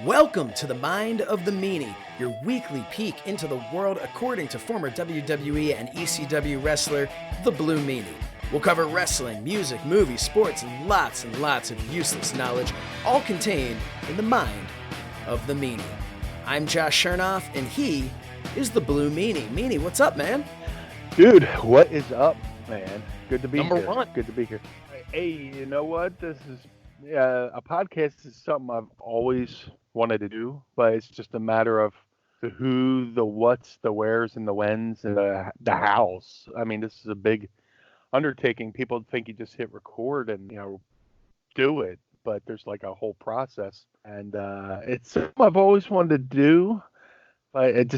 Welcome to the Mind of the Meanie, your weekly peek into the world according to former WWE and ECW wrestler, the Blue Meanie. We'll cover wrestling, music, movies, sports, and lots of useless knowledge, all contained in the Mind of the Meanie. I'm Josh Shernoff, and he is the Blue Meanie. Meanie, what's up, man? Dude, what is up, man? Good to be Number here. one. Good to be here. Hey, you know what? This is a podcast is something I've always wanted to do, but it's just a matter of the who, the what's, the where's, and the when's, and the hows. I mean, this is a big undertaking. People think you just hit record and do it, but there's like a whole process, and it's something I've always wanted to do, but it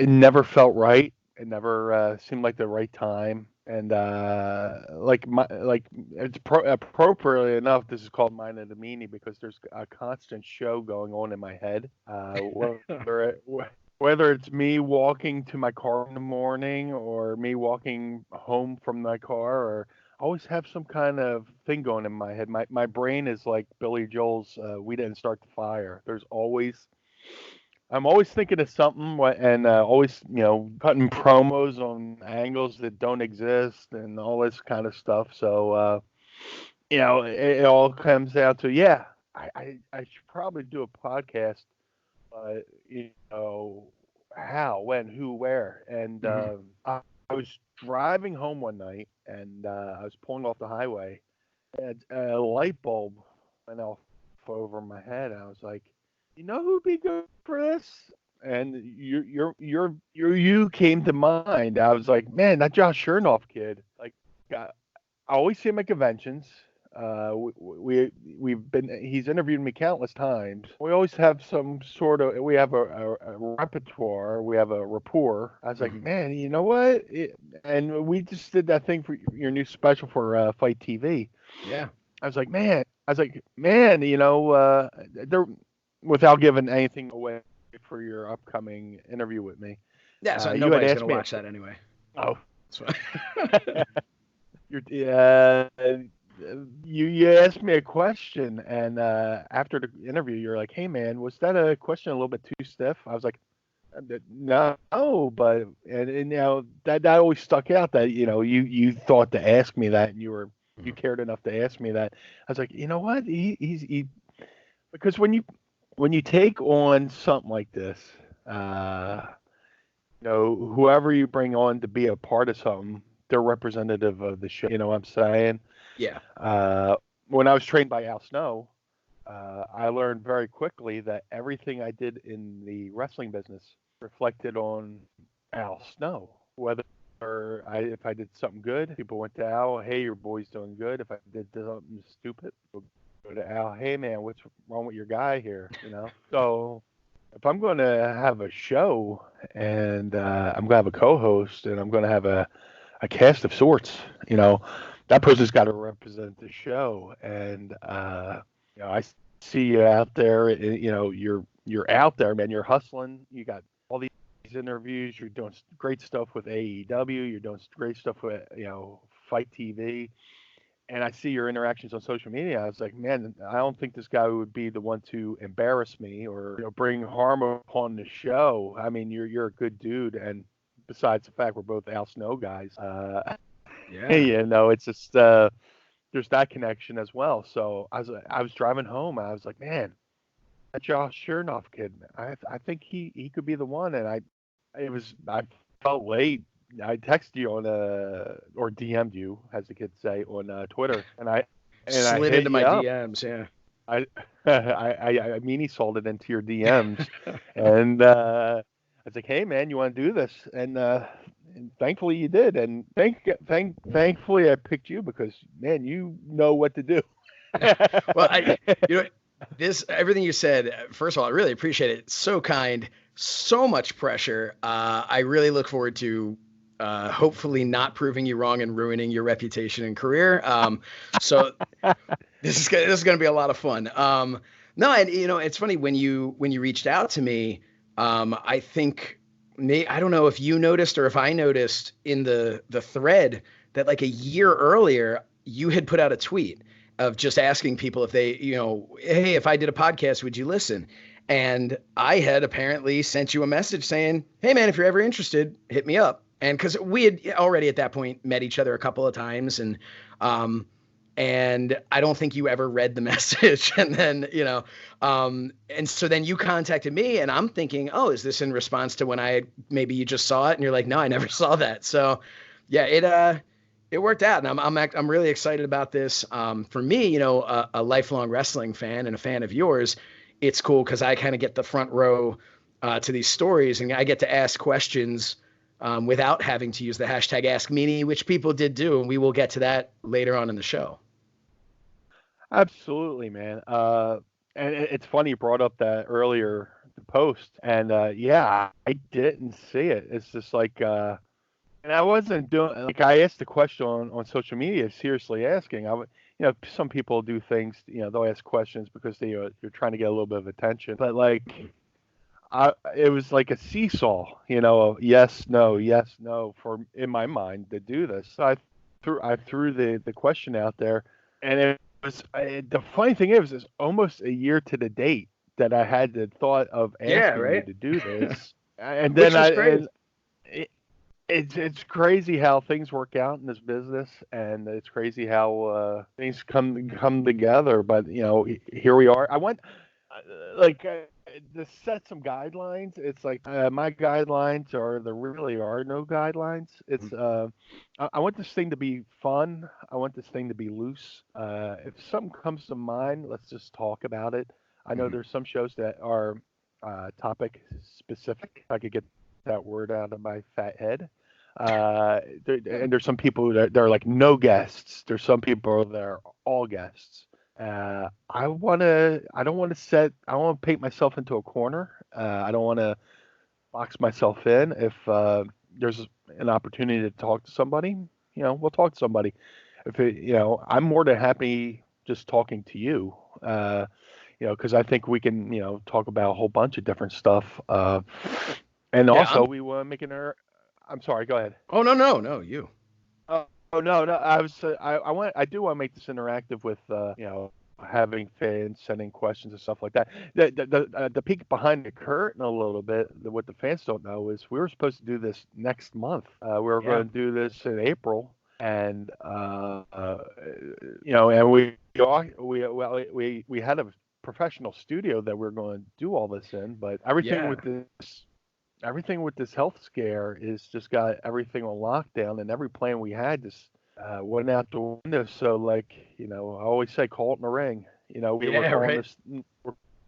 never felt right. It never seemed like the right time. And it's appropriately enough, this is called Mind of the Meanie because there's a constant show going on in my head. Whether it's me walking to my car in the morning or me walking home from my car, or I always have some kind of thing going in my head. My brain is like Billy Joel's "We Didn't Start the Fire." I'm always thinking of something, and always, cutting promos on angles that don't exist and all this kind of stuff. So, it all comes down to, I should probably do a podcast, but, how, when, who, where. And I was driving home one night, and I was pulling off the highway, and a light bulb went off over my head. And I was like, you know who'd be good for this? And you came to mind. I was like, man, that Josh Shernoff kid. Like, I always see him at conventions. He's interviewed me countless times. We always have we have a repertoire. We have a rapport. I was like, man, you know what? And we just did that thing for your new special for FITE TV. Yeah. I was like, man, there. Without giving anything away for your upcoming interview with me. Yeah, so nobody's going to watch that anyway. Oh. You asked me a question, and after the interview, you're like, hey, man, was that a question a little bit too stiff? I was like, no, but that always stuck out that, you thought to ask me that, and you cared enough to ask me that. I was like, you know what? Because when you take on something like this, whoever you bring on to be a part of something, they're representative of the show. You know what I'm saying? Yeah. When I was trained by Al Snow, I learned very quickly that everything I did in the wrestling business reflected on Al Snow. Whether if I did something good, people went to Al, hey, your boy's doing good. If I did something stupid, go to Al, hey man, what's wrong with your guy here? So if I'm going to have a show and I'm going to have a co-host and I'm going to have a cast of sorts, that person's got to represent the show. And I see you out there. You're out there, man. You're hustling. You got all these interviews. You're doing great stuff with AEW. You're doing great stuff with FITE TV. And I see your interactions on social media. I was like, man, I don't think this guy would be the one to embarrass me or bring harm upon the show. I mean, you're a good dude, and besides the fact we're both Al Snow guys, it's just there's that connection as well. So I was driving home, and I was like, man, that Josh Shernoff kid, I think he could be the one. And I felt late. I texted you on or DM'd you, as the kids say, on Twitter, and I slid into my DMs. Yeah, I meaniesaulted into your DMs, and I was like, hey man, you want to do this? And thankfully you did, and thankfully I picked you because man, you know what to do. Well, everything you said. First of all, I really appreciate it. It's so kind, so much pressure. I really look forward to. Hopefully not proving you wrong and ruining your reputation and career. So this is going to be a lot of fun. No, and it's funny when you reached out to me. I think I don't know if you noticed or if I noticed in the thread that like a year earlier you had put out a tweet of just asking people if they, hey, if I did a podcast, would you listen? And I had apparently sent you a message saying, hey, man, if you're ever interested, hit me up. And because we had already at that point met each other a couple of times. And I don't think you ever read the message. And then, and so then you contacted me and I'm thinking, oh, is this in response to when maybe you just saw it? And you're like, no, I never saw that. So yeah, it worked out. And I'm really excited about this. For me, a lifelong wrestling fan and a fan of yours, it's cool because I kind of get the front row to these stories and I get to ask questions without having to use the hashtag Ask Meanie, which people did do. And we will get to that later on in the show. Absolutely, man. And it's funny you brought up that earlier post, and yeah, I didn't see it. It's just like, and I wasn't doing like I asked the question on social media, seriously asking. Some people do things, they'll ask questions because you're trying to get a little bit of attention, but like. It was like a seesaw, of yes, no, for in my mind to do this. So I threw the question out there, and it was the funny thing is, it's almost a year to the date that I had the thought of asking you to do this, and then it's crazy how things work out in this business, and it's crazy how things come together. But here we are. I went to set some guidelines. It's like my guidelines there really are no guidelines. It's I want this thing to be fun. I want this thing to be loose. If something comes to mind, let's just talk about it. I know there's some shows that are topic specific. If I could get that word out of my fat head. And there's some people that are like no guests. There's some people that are all guests. I don't want to paint myself into a corner. I don't want to box myself in. If there's an opportunity to talk to somebody, we'll talk to somebody. I'm more than happy just talking to you, because I think we can, talk about a whole bunch of different stuff. And also we want to make I'm sorry, go ahead. Oh, no, you. Oh no! I do want to make this interactive with having fans sending questions and stuff like that. The peek behind the curtain a little bit. What the fans don't know is we were supposed to do this next month. We were going to do this in April, and and we had a professional studio that we are going to do all this in, but everything with this health scare is just got everything on lockdown, and every plan we had just went out the window. So I always say, call it in the ring. We're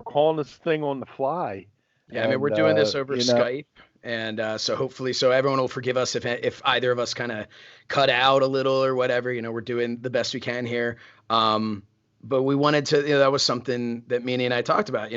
calling this thing on the fly. Yeah, I mean, we're doing this over Skype, and so hopefully, everyone will forgive us if either of us kind of cut out a little or whatever. We're doing the best we can here. But we wanted to, that was something that Meanie and I talked about.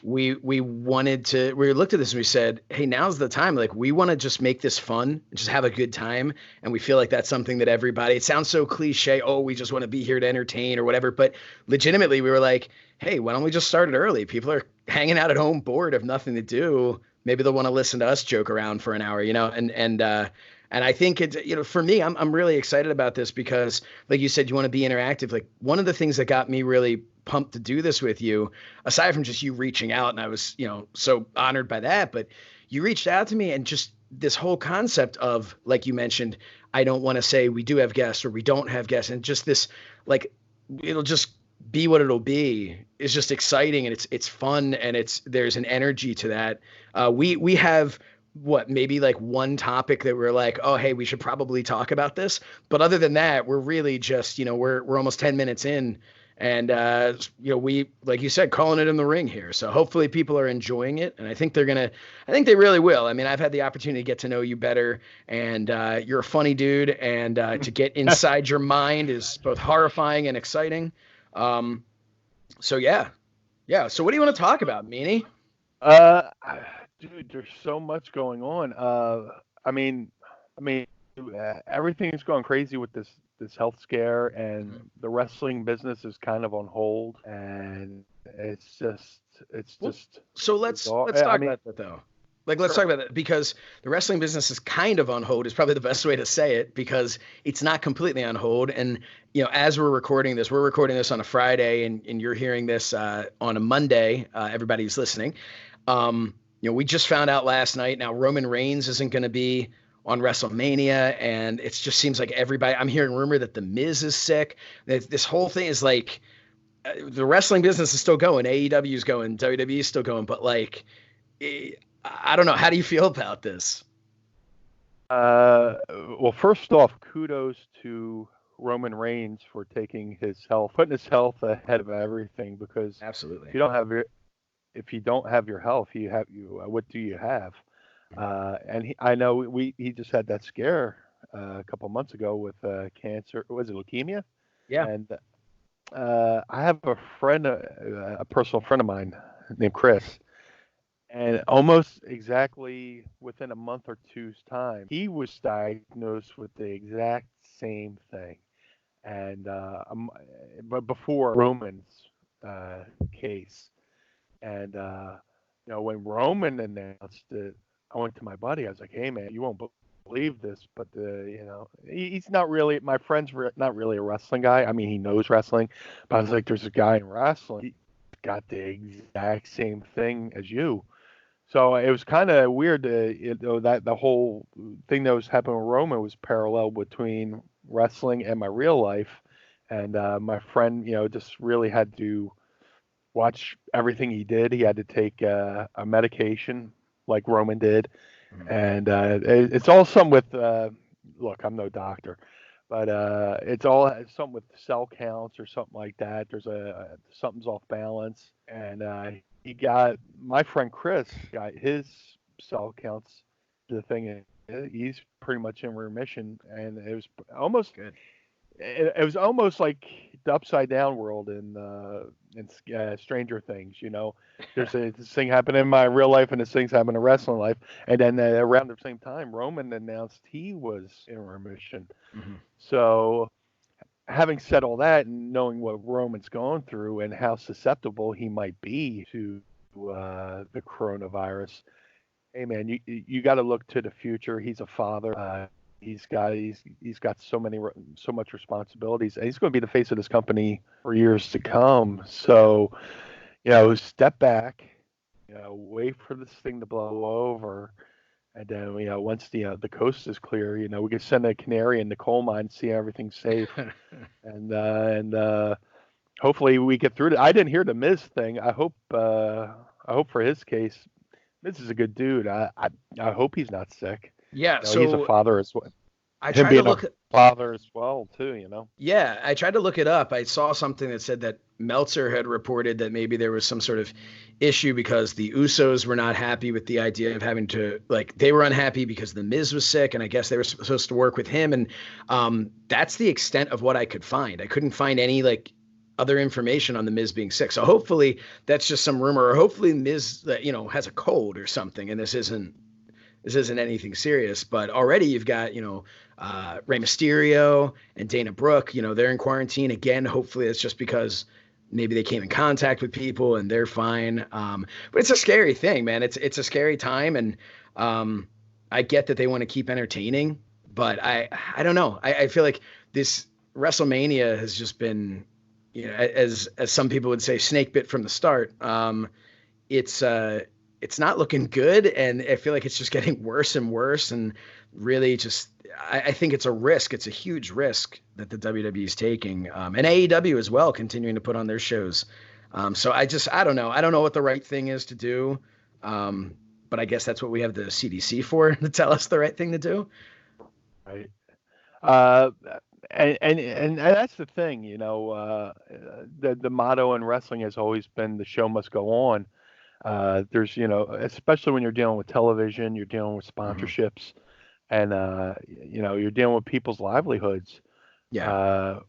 We looked at this and we said, hey, now's the time. Like, we want to just make this fun, just have a good time. And we feel like that's something that it sounds so cliche. Oh, we just want to be here to entertain or whatever. But legitimately, we were like, hey, why don't we just start it early? People are hanging out at home, bored, have nothing to do. Maybe they'll want to listen to us joke around for an hour, and I think it's, for me, I'm really excited about this because, like you said, you want to be interactive. Like, one of the things that got me really pumped to do this with you, aside from just you reaching out, and I was, so honored by that, but you reached out to me and just this whole concept of, like you mentioned, I don't want to say we do have guests or we don't have guests. And just this, like, it'll just be what it'll be is just exciting, and it's fun, and there's an energy to that. We have maybe like one topic that we're like, oh, hey, we should probably talk about this. But other than that, we're really just, we're almost 10 minutes in, and we, like you said, calling it in the ring here. So hopefully people are enjoying it, and I think they really will. I mean, I've had the opportunity to get to know you better, and you're a funny dude, and to get inside your mind is both horrifying and exciting. So yeah. So what do you want to talk about, Meanie? Dude, there's so much going on. I mean, everything's going crazy with this health scare, and the wrestling business is kind of on hold, and it's just. So let's talk about that though. Like, let's Sure. talk about that, because the wrestling business is kind of on hold is probably the best way to say it, because it's not completely on hold. And, as we're recording this on a Friday, and you're hearing this on a Monday, everybody who's listening. We just found out last night. Now, Roman Reigns isn't going to be on WrestleMania, and it just seems like everybody, I'm hearing rumor that The Miz is sick. This whole thing is like, the wrestling business is still going. AEW is going, WWE is still going, but like, I don't know. How do you feel about this? Well, first off, kudos to Roman Reigns for taking his health, putting his health ahead of everything. Because Absolutely. if you don't have your health, what do you have? And I know he just had that scare a couple months ago with cancer. Was it leukemia? Yeah. And I have a friend, a personal friend of mine named Chris. And almost exactly within a month or two's time, he was diagnosed with the exact same thing. And but before Roman's case, and when Roman announced it, I went to my buddy. I was like, "Hey, man, you won't believe this, but he's not really. My friend's not really a wrestling guy. I mean, he knows wrestling, but I was like, there's a guy in wrestling. He got the exact same thing as you." So it was kind of weird that the whole thing that was happening with Roman was parallel between wrestling and my real life. And my friend, just really had to watch everything he did. He had to take a medication like Roman did. Mhm. And it's all something with, look, I'm no doctor, but it's all something with cell counts or something like that. There's something's off balance. And my friend Chris got his cell counts. The thing is, he's pretty much in remission, and it was almost Good. it was almost like the upside down world in Stranger Things. There's this thing happening in my real life, and this thing's happening in wrestling life, and then around the same time, Roman announced he was in remission. Mhm. So, having said all that, and knowing what Roman's going through and how susceptible he might be to the coronavirus, hey man, you got to look to the future. He's a father. He's got so much responsibilities, and he's going to be the face of this company for years to come. So, step back, wait for this thing to blow over, and then once the coast is clear, we can send a canary in the coal mine, see everything's safe, and hopefully we get through it. I didn't hear the Miz thing. I hope for his case, Miz is a good dude. I hope he's not sick. Yeah. He's a So father as well. I Him tried to being a look. father as well too. Yeah, I tried to look it up. I saw something that said that Meltzer had reported that maybe there was some sort of issue because the Usos were not happy with the idea of having to, like, they were unhappy because the Miz was sick, and I guess they were supposed to work with him. And that's the extent of what I could find. I couldn't find any like other information on the Miz being sick. So hopefully that's just some rumor, or hopefully Miz has a cold or something, and this isn't anything serious. But already you've got Rey Mysterio and Dana Brooke, they're in quarantine again. Hopefully it's just because maybe they came in contact with people and they're fine. But it's a scary thing, man. It's a scary time, and I get that they want to keep entertaining, but I don't know. I feel like this WrestleMania has just been, as some people would say, snake bit from the start. It's not looking good, and I feel like it's just getting worse and worse, and really just I think it's a risk. It's a huge risk that the WWE is taking, and AEW as well, continuing to put on their shows. So I don't know. I don't know what the right thing is to do, but I guess that's what we have the CDC for, to tell us the right thing to do. Right. And that's the thing, the motto in wrestling has always been the show must go on. There's, especially when you're dealing with television, you're dealing with Mm-hmm. sponsorships, and you're dealing with people's livelihoods. Yeah.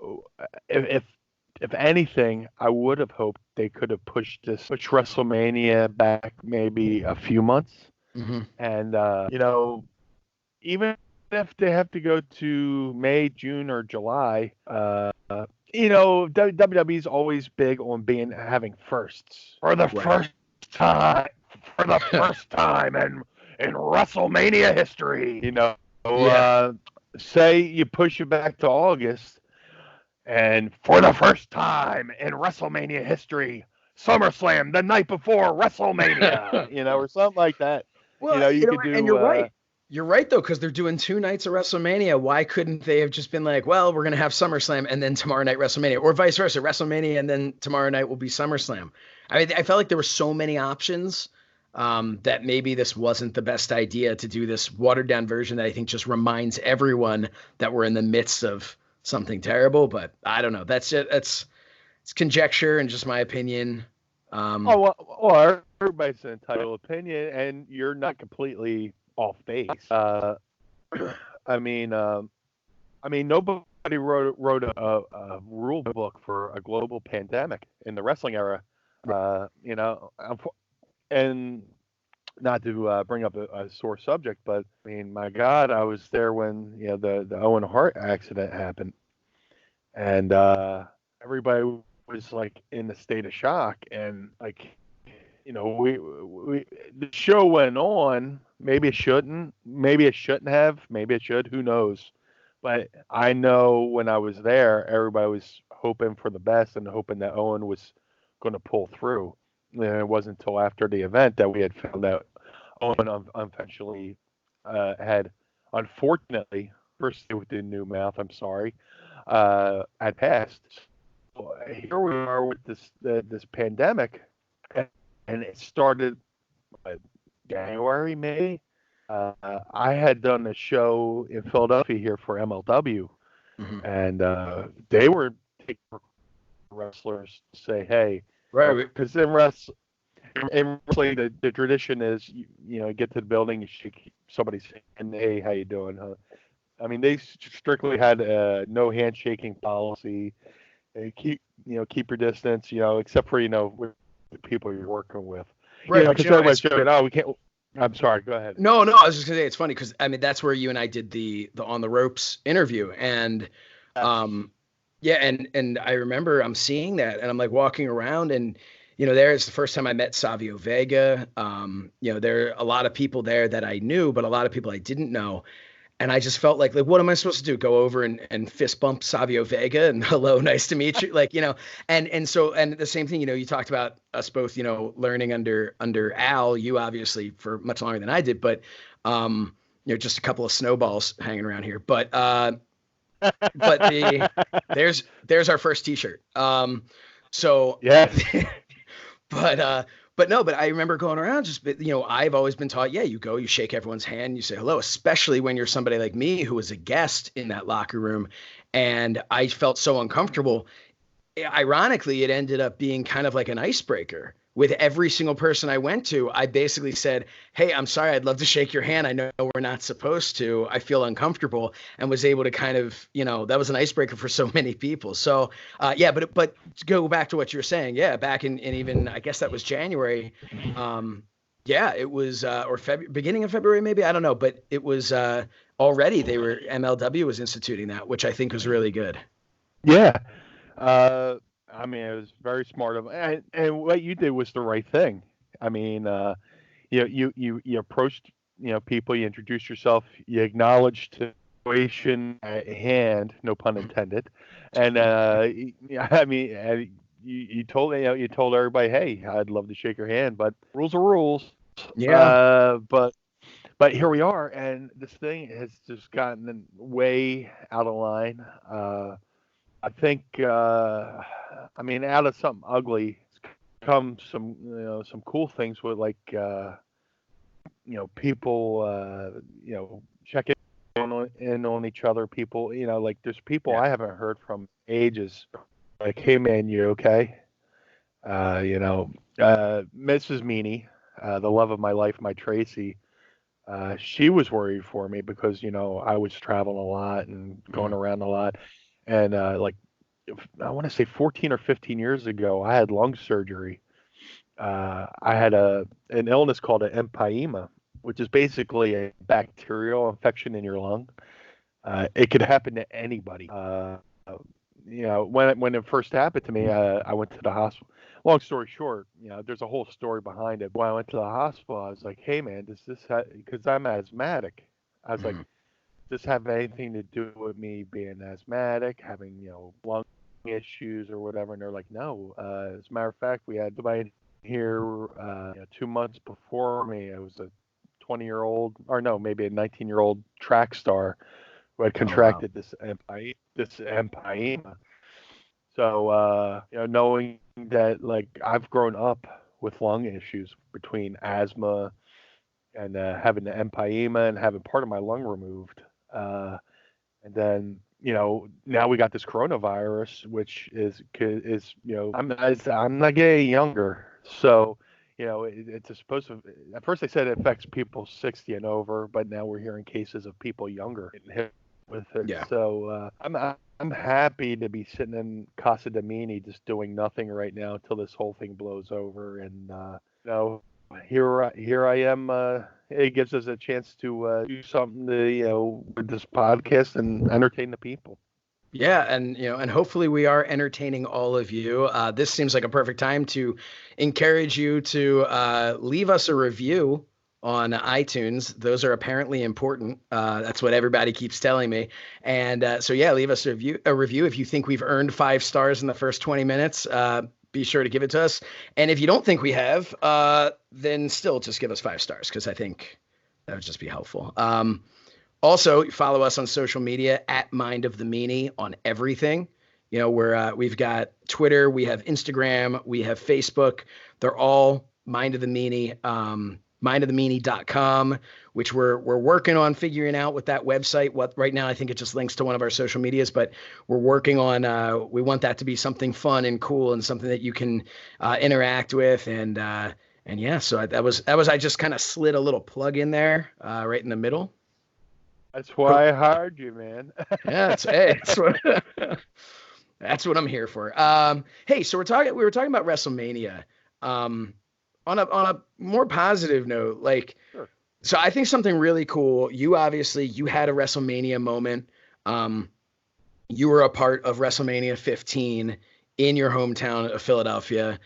If anything, I would have hoped they could have pushed WrestleMania back maybe a few months, Mm-hmm. and even if they have to go to May, June, or July, WWE's always big on having firsts for the Right. first time, and in Wrestlemania history. Yeah. Say you push it back to August, and for the first time in WrestleMania history, SummerSlam the night before WrestleMania, or something like that. Well, You could and do. you're right. You're right though, because they're doing 2 nights of WrestleMania. Why couldn't they have just been like, well, we're gonna have SummerSlam and then tomorrow night WrestleMania, or vice versa, WrestleMania and then tomorrow night will be SummerSlam. I mean, I felt like there were so many options that maybe this wasn't the best idea to do this watered down version that I think just reminds everyone that we're in the midst of something terrible. But I don't know. That's it. It's conjecture and just my opinion. Well, everybody's entitled opinion, and you're not completely off base. I mean, nobody wrote a rule book for a global pandemic in the wrestling era. And not to bring up a sore subject, but I mean, my God, I was there when the Owen Hart accident happened, and everybody was like in a state of shock, and like, we the show went on. Maybe it shouldn't. Maybe it shouldn't have. Maybe it should. Who knows? But I know when I was there, everybody was hoping for the best and hoping that Owen was going to pull through. And it wasn't until after the event that we had found out Owen eventually had, unfortunately, first with the new mouth. I'm sorry, had passed. So here we are with this pandemic, and it started January, May. I had done a show in Philadelphia here for MLW, and they were taking wrestlers to say, "Hey," Right. because in wrestling, the tradition is you get to the building, you shake somebody's hand, "Hey, how you doing?" Huh? I mean, they strictly had no handshaking policy. Keep your distance, except for with the people you're working with. Right. Because everybody's joking, "Oh, we can't." I'm sorry. Go ahead. No, I was just gonna say it's funny because I mean that's where you and I did the on the ropes interview, and yeah, and I remember I'm seeing that, and I'm like walking around, and there's the first time I met Savio Vega. There are a lot of people there that I knew, but a lot of people I didn't know. And I just felt like what am I supposed to do? Go over and fist bump Savio Vega and hello, nice to meet you. And so the same thing, you talked about us both, learning under Al, you obviously for much longer than I did, but just a couple of snowballs hanging around here. But there's our first t-shirt. So yeah. But I remember going around just, I've always been taught, you go, you shake everyone's hand, you say hello, especially when you're somebody like me who was a guest in that locker room. And I felt so uncomfortable. Ironically, it ended up being kind of like an icebreaker. With every single person I went to, I basically said, "Hey, I'm sorry, I'd love to shake your hand. I know we're not supposed to. I feel uncomfortable," and was able to kind of, that was an icebreaker for so many people. So, but to go back to what you were saying, back in even, I guess that was January. It was, or beginning of February, maybe, I don't know, but it was already MLW was instituting that, which I think was really good. Yeah. I mean, it was very smart of, and what you did was the right thing. I mean, you approached people, you introduced yourself, you acknowledged the situation at hand, no pun intended, and I mean, you told everybody, "Hey, I'd love to shake your hand, but rules are rules." Yeah. But here we are, and this thing has just gotten way out of line. I think, I mean, out of something ugly come some cool things with people, checking in on each other. People, there's people I haven't heard from ages. Like, "Hey man, you okay?" Mrs. Meanie, the love of my life, my Tracy, she was worried for me because I was traveling a lot and going around a lot. And I want to say 14 or 15 years ago, I had lung surgery. I had an illness called an empyema, which is basically a bacterial infection in your lung. It could happen to anybody. When it first happened to me, I went to the hospital. long story short, there's a whole story behind it. When I went to the hospital, I was like, hey man, does this because I'm asthmatic. I was like, does this have anything to do with me being asthmatic, having, lung issues or whatever? And they're like, no. As a matter of fact, we had somebody here 2 months before me. It was a 20-year-old, or no, maybe a 19-year-old track star who had contracted this empyema. So, knowing that, like, I've grown up with lung issues between asthma and having the empyema and having part of my lung removed. And then, now we got this coronavirus, which is I'm not getting younger. So, it's supposed to, at first they said it affects people 60 and over, but now we're hearing cases of people younger getting hit with it. Yeah. So I'm happy to be sitting in Casa DeMeanie just doing nothing right now until this whole thing blows over. And here I am. It gives us a chance to do something to with this podcast and entertain the people. Yeah, and hopefully we are entertaining all of you. This seems like a perfect time to encourage you to leave us a review on iTunes. Those are apparently important. That's what everybody keeps telling me. And so yeah, leave us a review if you think we've earned 5 stars in the first 20 minutes. Be sure to give it to us. And if you don't think we have, then still just give us 5 stars, because I think that would just be helpful. Also, follow us on social media at Mind of the Meanie on everything. We've got Twitter, we have Instagram, we have Facebook. They're all Mind of the Meanie, mindofthemeanie.com, which we're working on figuring out with that website. What right now, I think it just links to one of our social medias, but we're working on, we want that to be something fun and cool and something that you can interact with. And yeah, so that was, I just kind of slid a little plug in there right in the middle. That's why I hired you, man. Yeah, that's what I'm here for. Hey, so we were talking about WrestleMania. On a more positive note, like, sure. So I think something really cool. You had a WrestleMania moment. You were a part of WrestleMania 15 in your hometown of Philadelphia.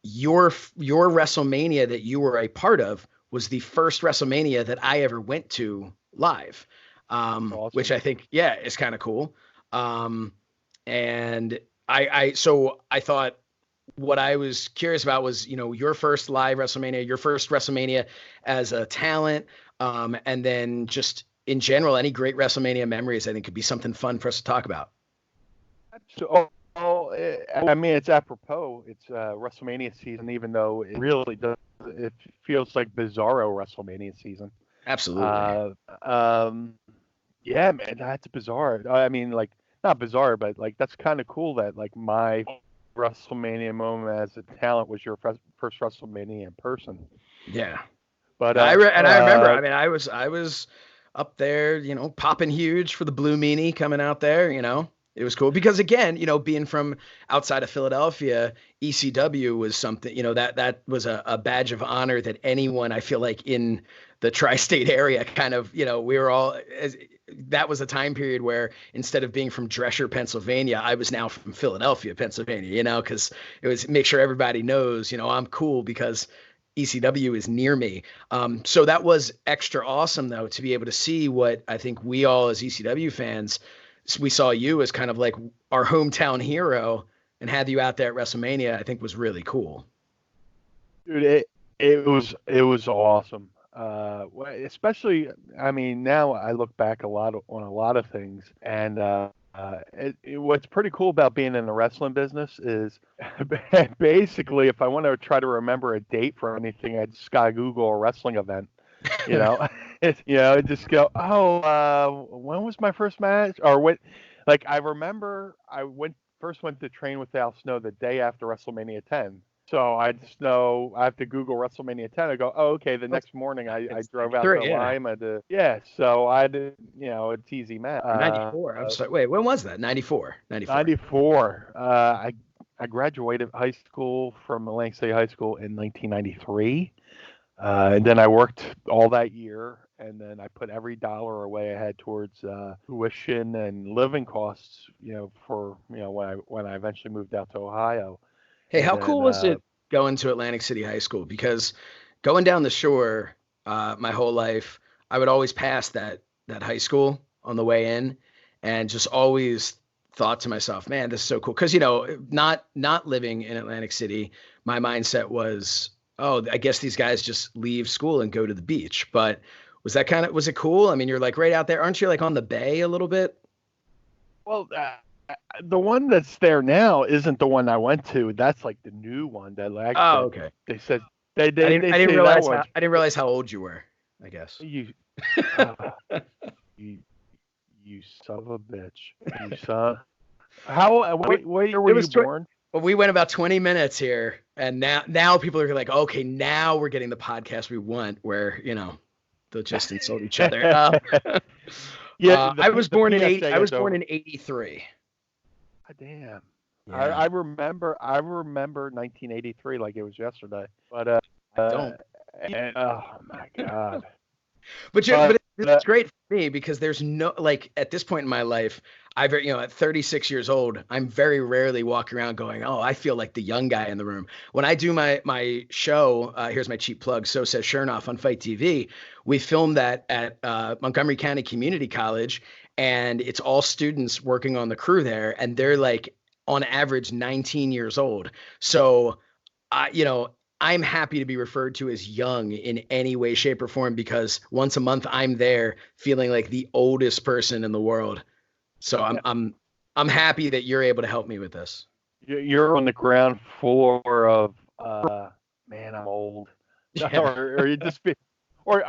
Your WrestleMania that you were a part of was the first WrestleMania that I ever went to live, awesome. Which I think, is kind of cool. And I thought what I was curious about was, your first live WrestleMania, your first WrestleMania as a talent, and then just in general, any great WrestleMania memories, I think could be something fun for us to talk about. So, I mean, it's apropos. It's WrestleMania season, even though it really does. It feels like Bizarro WrestleMania season. Absolutely. Yeah, man, that's bizarre. I mean, like, not bizarre, but like that's kind of cool that like my WrestleMania moment as a talent was your first WrestleMania in person. Yeah. But I remember. I mean, I was up there, popping huge for the Blue Meanie coming out there. It was cool because, again, being from outside of Philadelphia, ECW was something, that was a badge of honor that anyone, I feel like, in the tri-state area kind of, we were all, that was a time period where instead of being from Dresher, Pennsylvania, I was now from Philadelphia, Pennsylvania, because it was make sure everybody knows, I'm cool because ECW is near me. So that was extra awesome, though, to be able to see what I think we all as ECW fans, we saw you as kind of like our hometown hero and had you out there at WrestleMania, I think was really cool. Dude, it was awesome. Especially, I mean, now I look back on a lot of things, and what's pretty cool about being in the wrestling business is basically, if I want to try to remember a date for anything, I just gotta Google a wrestling event. Just go, when was my first match? Or when, like, I remember I first went to train with Al Snow the day after WrestleMania 10. So I just know I have to Google WrestleMania 10. I go, oh, okay. The next morning I drove out to Lima to, so I did, it's easy match. 94. I'm sorry. Wait, when was that? 94. 94. I graduated high school from Atlantic State High School in 1993. And then I worked all that year, and then I put every dollar away I had towards tuition and living costs, for when I eventually moved out to Ohio. Hey, And how then cool was it going to Atlantic City High School? Because going down the shore, my whole life, I would always pass that high school on the way in, and just always thought to myself, man, this is so cool. Because not living in Atlantic City, my mindset was, oh, I guess these guys just leave school and go to the beach. But was it cool? I mean, you're like right out there, aren't you? Like on the bay a little bit? well, the one that's there now isn't the one I went to. That's like the new one Oh, that okay. they said they I they, didn't they I didn't say that realize one. how old you were, I guess. You, uh, you, you son of a bitch. You son. What year were It you was born? Well, we went about 20 minutes here, and now people are like, okay, now we're getting the podcast we want, where they'll just insult each other. Yeah, I was the born in PSA I was is born over. in '83. God damn. Yeah, I remember 1983 like it was yesterday. But I don't. oh my god. But Uh, it's great for me because there's no, like, at this point in my life, at 36 years old, I'm very rarely walking around going, oh, I feel like the young guy in the room. When I do my show, here's my cheap plug, So Says Shernoff on FITE TV. We filmed that at Montgomery County Community College, and it's all students working on the crew there, and they're like on average 19 years old. So, I'm happy to be referred to as young in any way, shape, or form, because once a month I'm there feeling like the oldest person in the world. So I'm happy that you're able to help me with this. you're on the ground floor of man, I'm old. Yeah. Or you just be or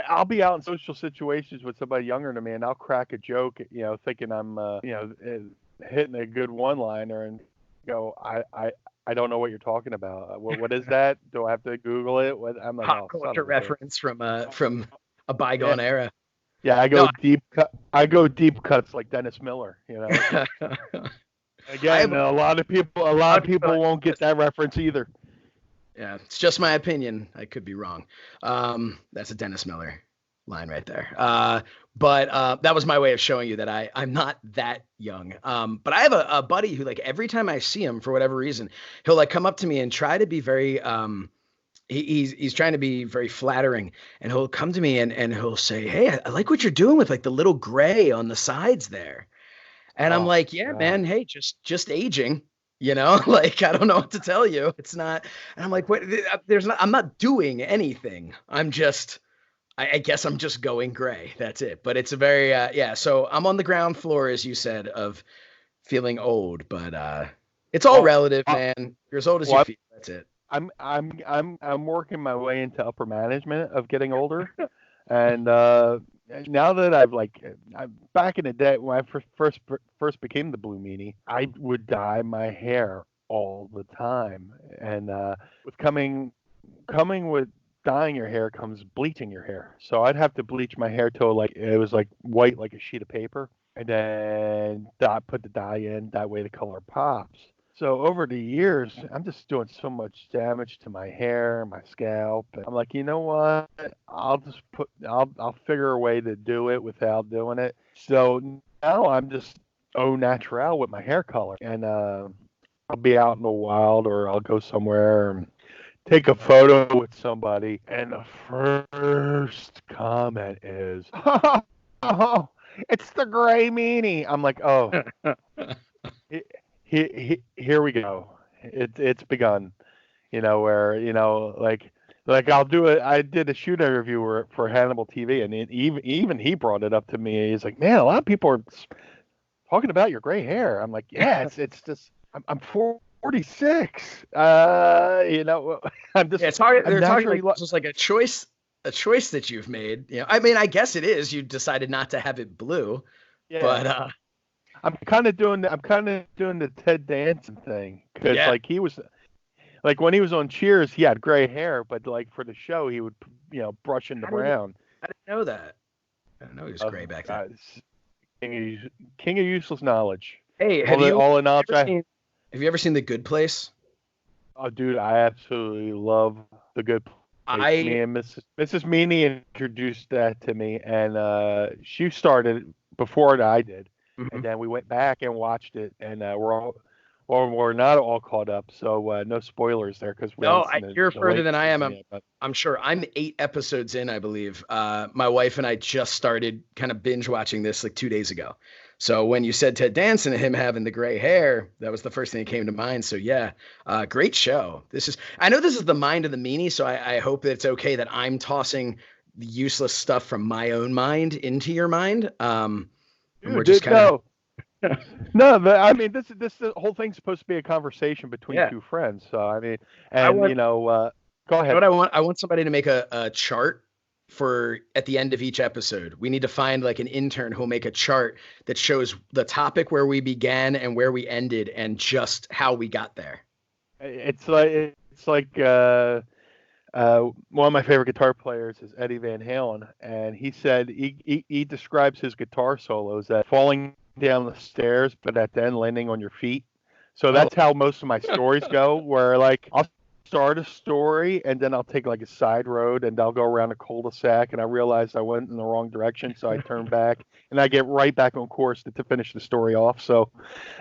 I'll be out in social situations with somebody younger than me, and I'll crack a joke, thinking I'm hitting a good one-liner, and go, I don't know what you're talking about. What is that? Do I have to Google it? I'm like, Pop oh, son culture of a bitch. reference from a Yeah, bygone era. yeah. No, I go deep cuts like Dennis Miller. I have Again, a lot of people won't get that reference either. Yeah, it's just my opinion. I could be wrong. That's a Dennis Miller line right there. But that was my way of showing you that I'm not that young. But I have a buddy who, like, every time I see him for whatever reason, he'll like come up to me and try to be very he's trying to be very flattering, and he'll come to me and he'll say, "Hey, I like what you're doing with like the little gray on the sides there." And I'm Oh like, yeah, God. man, hey, just aging, like, I don't know what to tell you. It's not, and I'm like, what, I'm not doing anything. I guess I'm just going gray. That's it. But it's a very, yeah. So I'm on the ground floor, as you said, of feeling old, but it's all Well, relative, man. You're as old as you well, feel. That's it. I'm working my way into upper management of getting older, and now that I'm back in the day when I first became the Blue Meanie, I would dye my hair all the time, and with coming with dyeing your hair comes bleaching your hair. So I'd have to bleach my hair till like it was like white like a sheet of paper, and then put the dye in. That way the color pops. So over the years, I'm just doing so much damage to my hair, my scalp. And I'm like, you know what? I'll figure a way to do it without doing it. So now I'm just au naturel with my hair color, and I'll be out in the wild, or I'll go somewhere and take a photo with somebody, and the first comment is, "Oh, it's the gray meanie." I'm like, "Oh, here we go. It's begun." Where like I'll do it. I did a shoot interview for Hannibal TV, and even he brought it up to me. He's like, "Man, a lot of people are talking about your gray hair." I'm like, "Yeah, it's just I'm 46. I'm just Yeah, it's hard. I'm They're talking naturally like it's just like a choice that you've made. I mean, I guess it is. You decided not to have it blue, yeah. but I'm kind of doing the Ted Danson thing, because yeah. like he was like when he was on Cheers, he had gray hair, but like for the show, he would brush into I didn't, brown. I didn't know that. I didn't know he was gray back then. King of useless knowledge. Hey, All the knowledge have you ever seen The Good Place? Oh, dude, I absolutely love The Good Place. Me I and Mrs. Meanie introduced that to me, and she started before I did, and Mhm. then we went back and watched it, and or we're not all caught up. So no spoilers there because you're further than I am. I'm sure. I'm 8 episodes in, I believe. My wife and I just started kind of binge watching this like 2 days ago. So when you said Ted Danson and him having the gray hair, that was the first thing that came to mind. So yeah, great show. I know this is the mind of the meanie, so I hope that it's okay that I'm tossing the useless stuff from my own mind into your mind. We're just kind of. No, but I mean, this the whole thing's supposed to be a conversation between two friends. So I mean, go ahead. What I want somebody to make a chart for at the end of each episode. We need to find like an intern who'll make a chart that shows the topic where we began and where we ended and just how we got there. It's like one of my favorite guitar players is Eddie Van Halen, and he said he describes his guitar solos as falling down the stairs, but at the end landing on your feet. So that's how most of my stories go, where like I'll start a story and then I'll take like a side road and I'll go around a cul-de-sac and I realize I went in the wrong direction, so I turn back and I get right back on course to finish the story off. So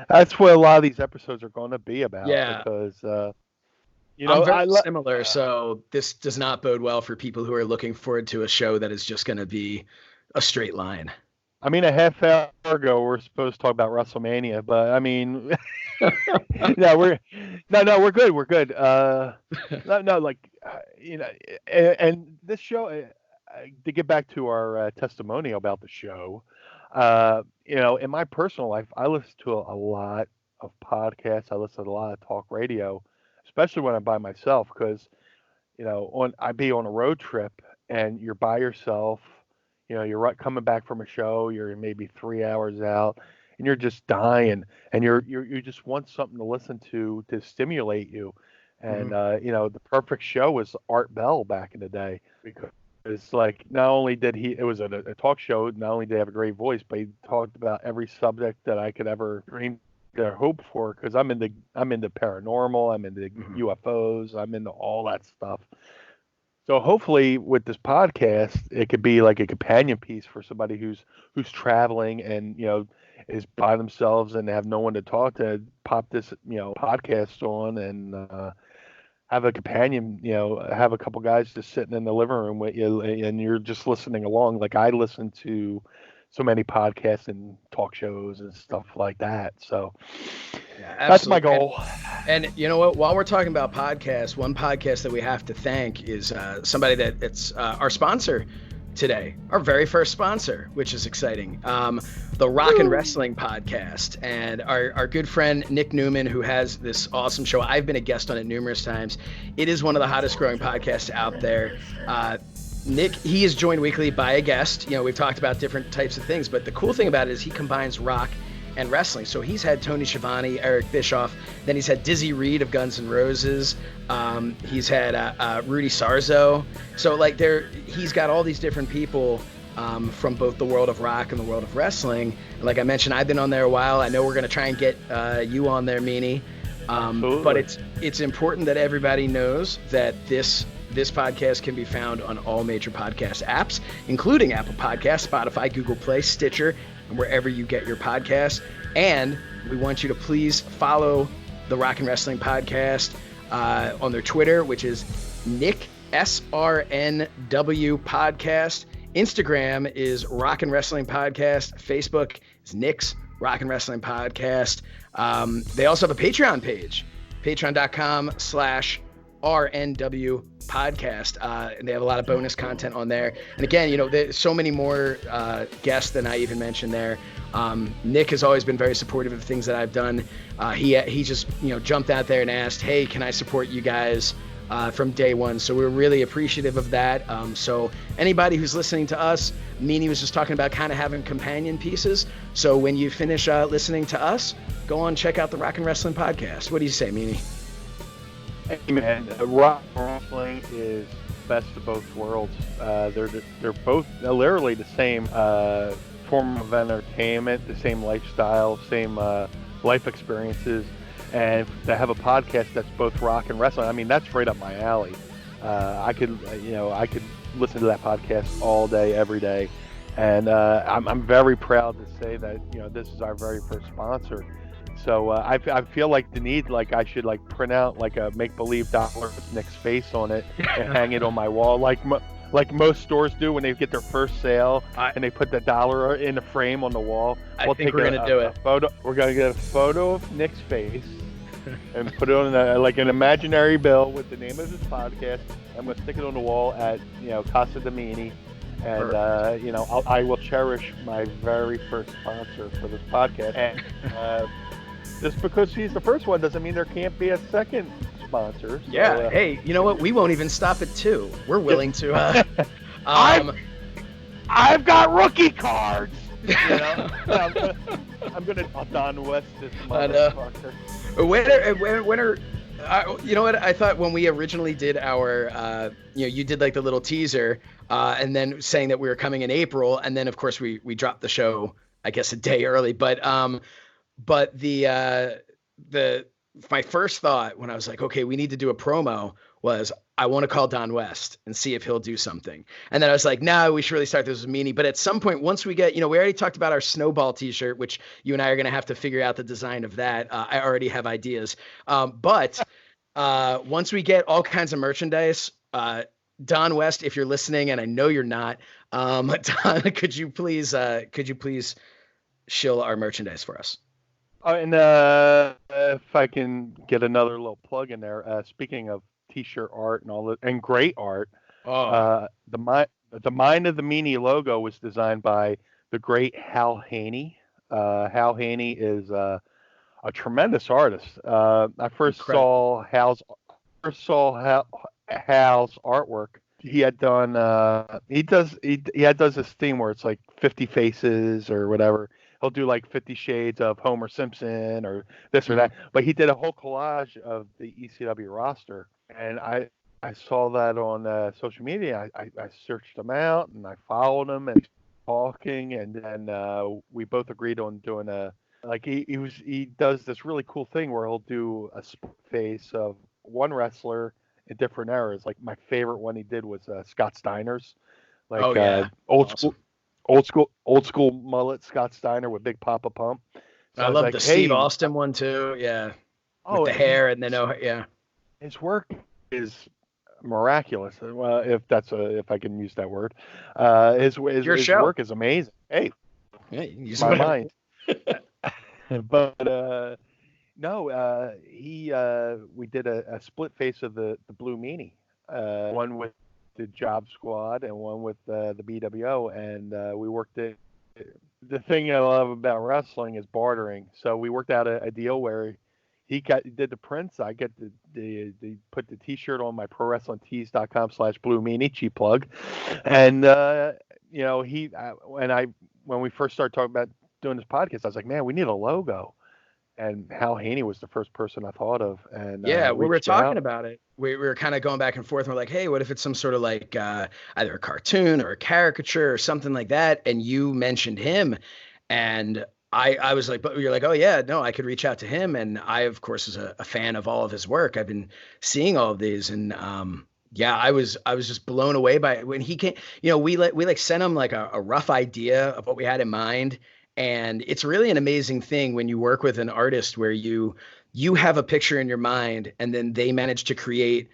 that's what a lot of these episodes are going to be about. Yeah. Because I'm very similar, so this does not bode well for people who are looking forward to a show that is just going to be a straight line. I mean, a half hour ago we're supposed to talk about Wrestlemania, but I mean, we're good. We're good. And this show, to get back to our testimonial about the show, in my personal life, I listen to a lot of podcasts. I listen to a lot of talk radio, especially when I'm by myself, because I'd be on a road trip and you're by yourself. You're coming back from a show, you're maybe 3 hours out, and you're just dying, and you just want something to listen to stimulate you. And the perfect show was Art Bell back in the day, because it's like not only did it was a talk show, not only did he have a great voice, but he talked about every subject that I could ever dream or hope for, because I'm into paranormal, I'm into UFOs, I'm into all that stuff. So hopefully with this podcast, it could be like a companion piece for somebody who's traveling and, is by themselves and have no one to talk to. Pop this, podcast on and have a companion, have a couple guys just sitting in the living room with you and you're just listening along. Like I listen to so many podcasts and talk shows and stuff like that. So that's my goal. And you know what? While we're talking about podcasts, one podcast that we have to thank is somebody that's our sponsor today, our very first sponsor, which is exciting. The Rock and Wrestling Podcast, and our good friend Nick Newman, who has this awesome show. I've been a guest on it numerous times. It is one of the hottest growing podcasts out there. Nick, he is joined weekly by a guest. We've talked about different types of things, but the cool thing about it is he combines rock and wrestling. So he's had Tony Schiavone, Eric Bischoff, then he's had Dizzy Reed of Guns N' Roses. He's had Rudy Sarzo. So he's got all these different people from both the world of rock and the world of wrestling. And like I mentioned, I've been on there a while. I know we're going to try and get you on there, Meanie. But it's important that everybody knows that this podcast can be found on all major podcast apps, including Apple Podcasts, Spotify, Google Play, Stitcher, and wherever you get your podcasts. And we want you to please follow the Rock and Wrestling Podcast on their Twitter, which is Nick SRNW Podcast. Instagram is Rock and Wrestling Podcast. Facebook is Nick's Rock and Wrestling Podcast. They also have a Patreon page, patreon.com/RNW podcast, and they have a lot of bonus content on there. And again, there's so many more guests than I even mentioned there. Nick has always been very supportive of things that I've done. He just jumped out there and asked, hey, can I support you guys from day one? So we're really appreciative of that. So anybody who's listening to us, Meanie was just talking about kind of having companion pieces. So when you finish listening to us, go on, check out the Rock and Wrestling Podcast. What do you say, Meanie? Hey man, rock and wrestling is best of both worlds. They're both literally the same form of entertainment, the same lifestyle, same life experiences, and to have a podcast that's both rock and wrestling, I mean, that's right up my alley. I could listen to that podcast all day, every day, and I'm very proud to say that this is our very first sponsor. So I feel like the need, like I should like print out like a make-believe dollar with Nick's face on it and hang it on my wall, like most stores do when they get their first sale and they put the dollar in a frame on the wall. I think we're gonna do it. We're gonna get a photo of Nick's face and put it on like an imaginary bill with the name of his podcast. I'm gonna stick it on the wall at Casa DeMeanie. And I will cherish my very first sponsor for this podcast. And just because he's the first one doesn't mean there can't be a second sponsor. So, yeah. Hey, you know what? We won't even stop at 2. We're willing to. I've got rookie cards. I'm gonna Don West this motherfucker. When are you know what? I thought when we originally did our, you did like the little teaser, and then saying that we were coming in April, and then of course we dropped the show, I guess a day early. But my first thought when I was like, okay, we need to do a promo was I want to call Don West and see if he'll do something. And then I was like, no, we should really start this with Meanie. But at some point, once we get, we already talked about our Snowball t-shirt, which you and I are going to have to figure out the design of that. I already have ideas. But once we get all kinds of merchandise, Don West, if you're listening, and I know you're not, Don, could you please shill our merchandise for us? And if I can get another little plug in there, speaking of t-shirt art and all that, and great art, the Mind of the Meanie logo was designed by the great Hal Haney. Hal Haney is a tremendous artist. I first saw Hal's artwork. He had done he does this thing where it's like 50 faces or whatever. He'll do like 50 Shades of Homer Simpson or this or that. But he did a whole collage of the ECW roster, and I saw that on social media. I searched him out and I followed him and talking, and then we both agreed on doing he does this really cool thing where he'll do a split face of one wrestler in different eras. Like my favorite one he did was Scott Steiner's, old school mullet Scott Steiner with Big Papa Pump. So I love the Steve Austin one too. Yeah. With the hair and then his work is miraculous. Well, if I can use that word, his work is amazing. Hey, yeah, you can use my mind. But we did a split face of the Blue Meanie, one with the Job Squad and one with the BWO, and we worked it. The thing I love about wrestling is bartering. So we worked out a deal where he did the prints. I get the put the T-shirt on my ProWrestlingTees.com/Blue Meanie, cheap plug, and when we first started talking about doing this podcast, I was like, man, we need a logo. And Hal Haney was the first person I thought of. And we were talking about it. We were kind of going back and forth. And we're like, hey, what if it's some sort of like either a cartoon or a caricature or something like that? And you mentioned him. And I was like, but you're like, oh, yeah, no, I could reach out to him. And I, of course, is a fan of all of his work. I've been seeing all of these. And I was just blown away by it. When he came, we sent him like a rough idea of what we had in mind. And it's really an amazing thing when you work with an artist where you have a picture in your mind and then they manage to create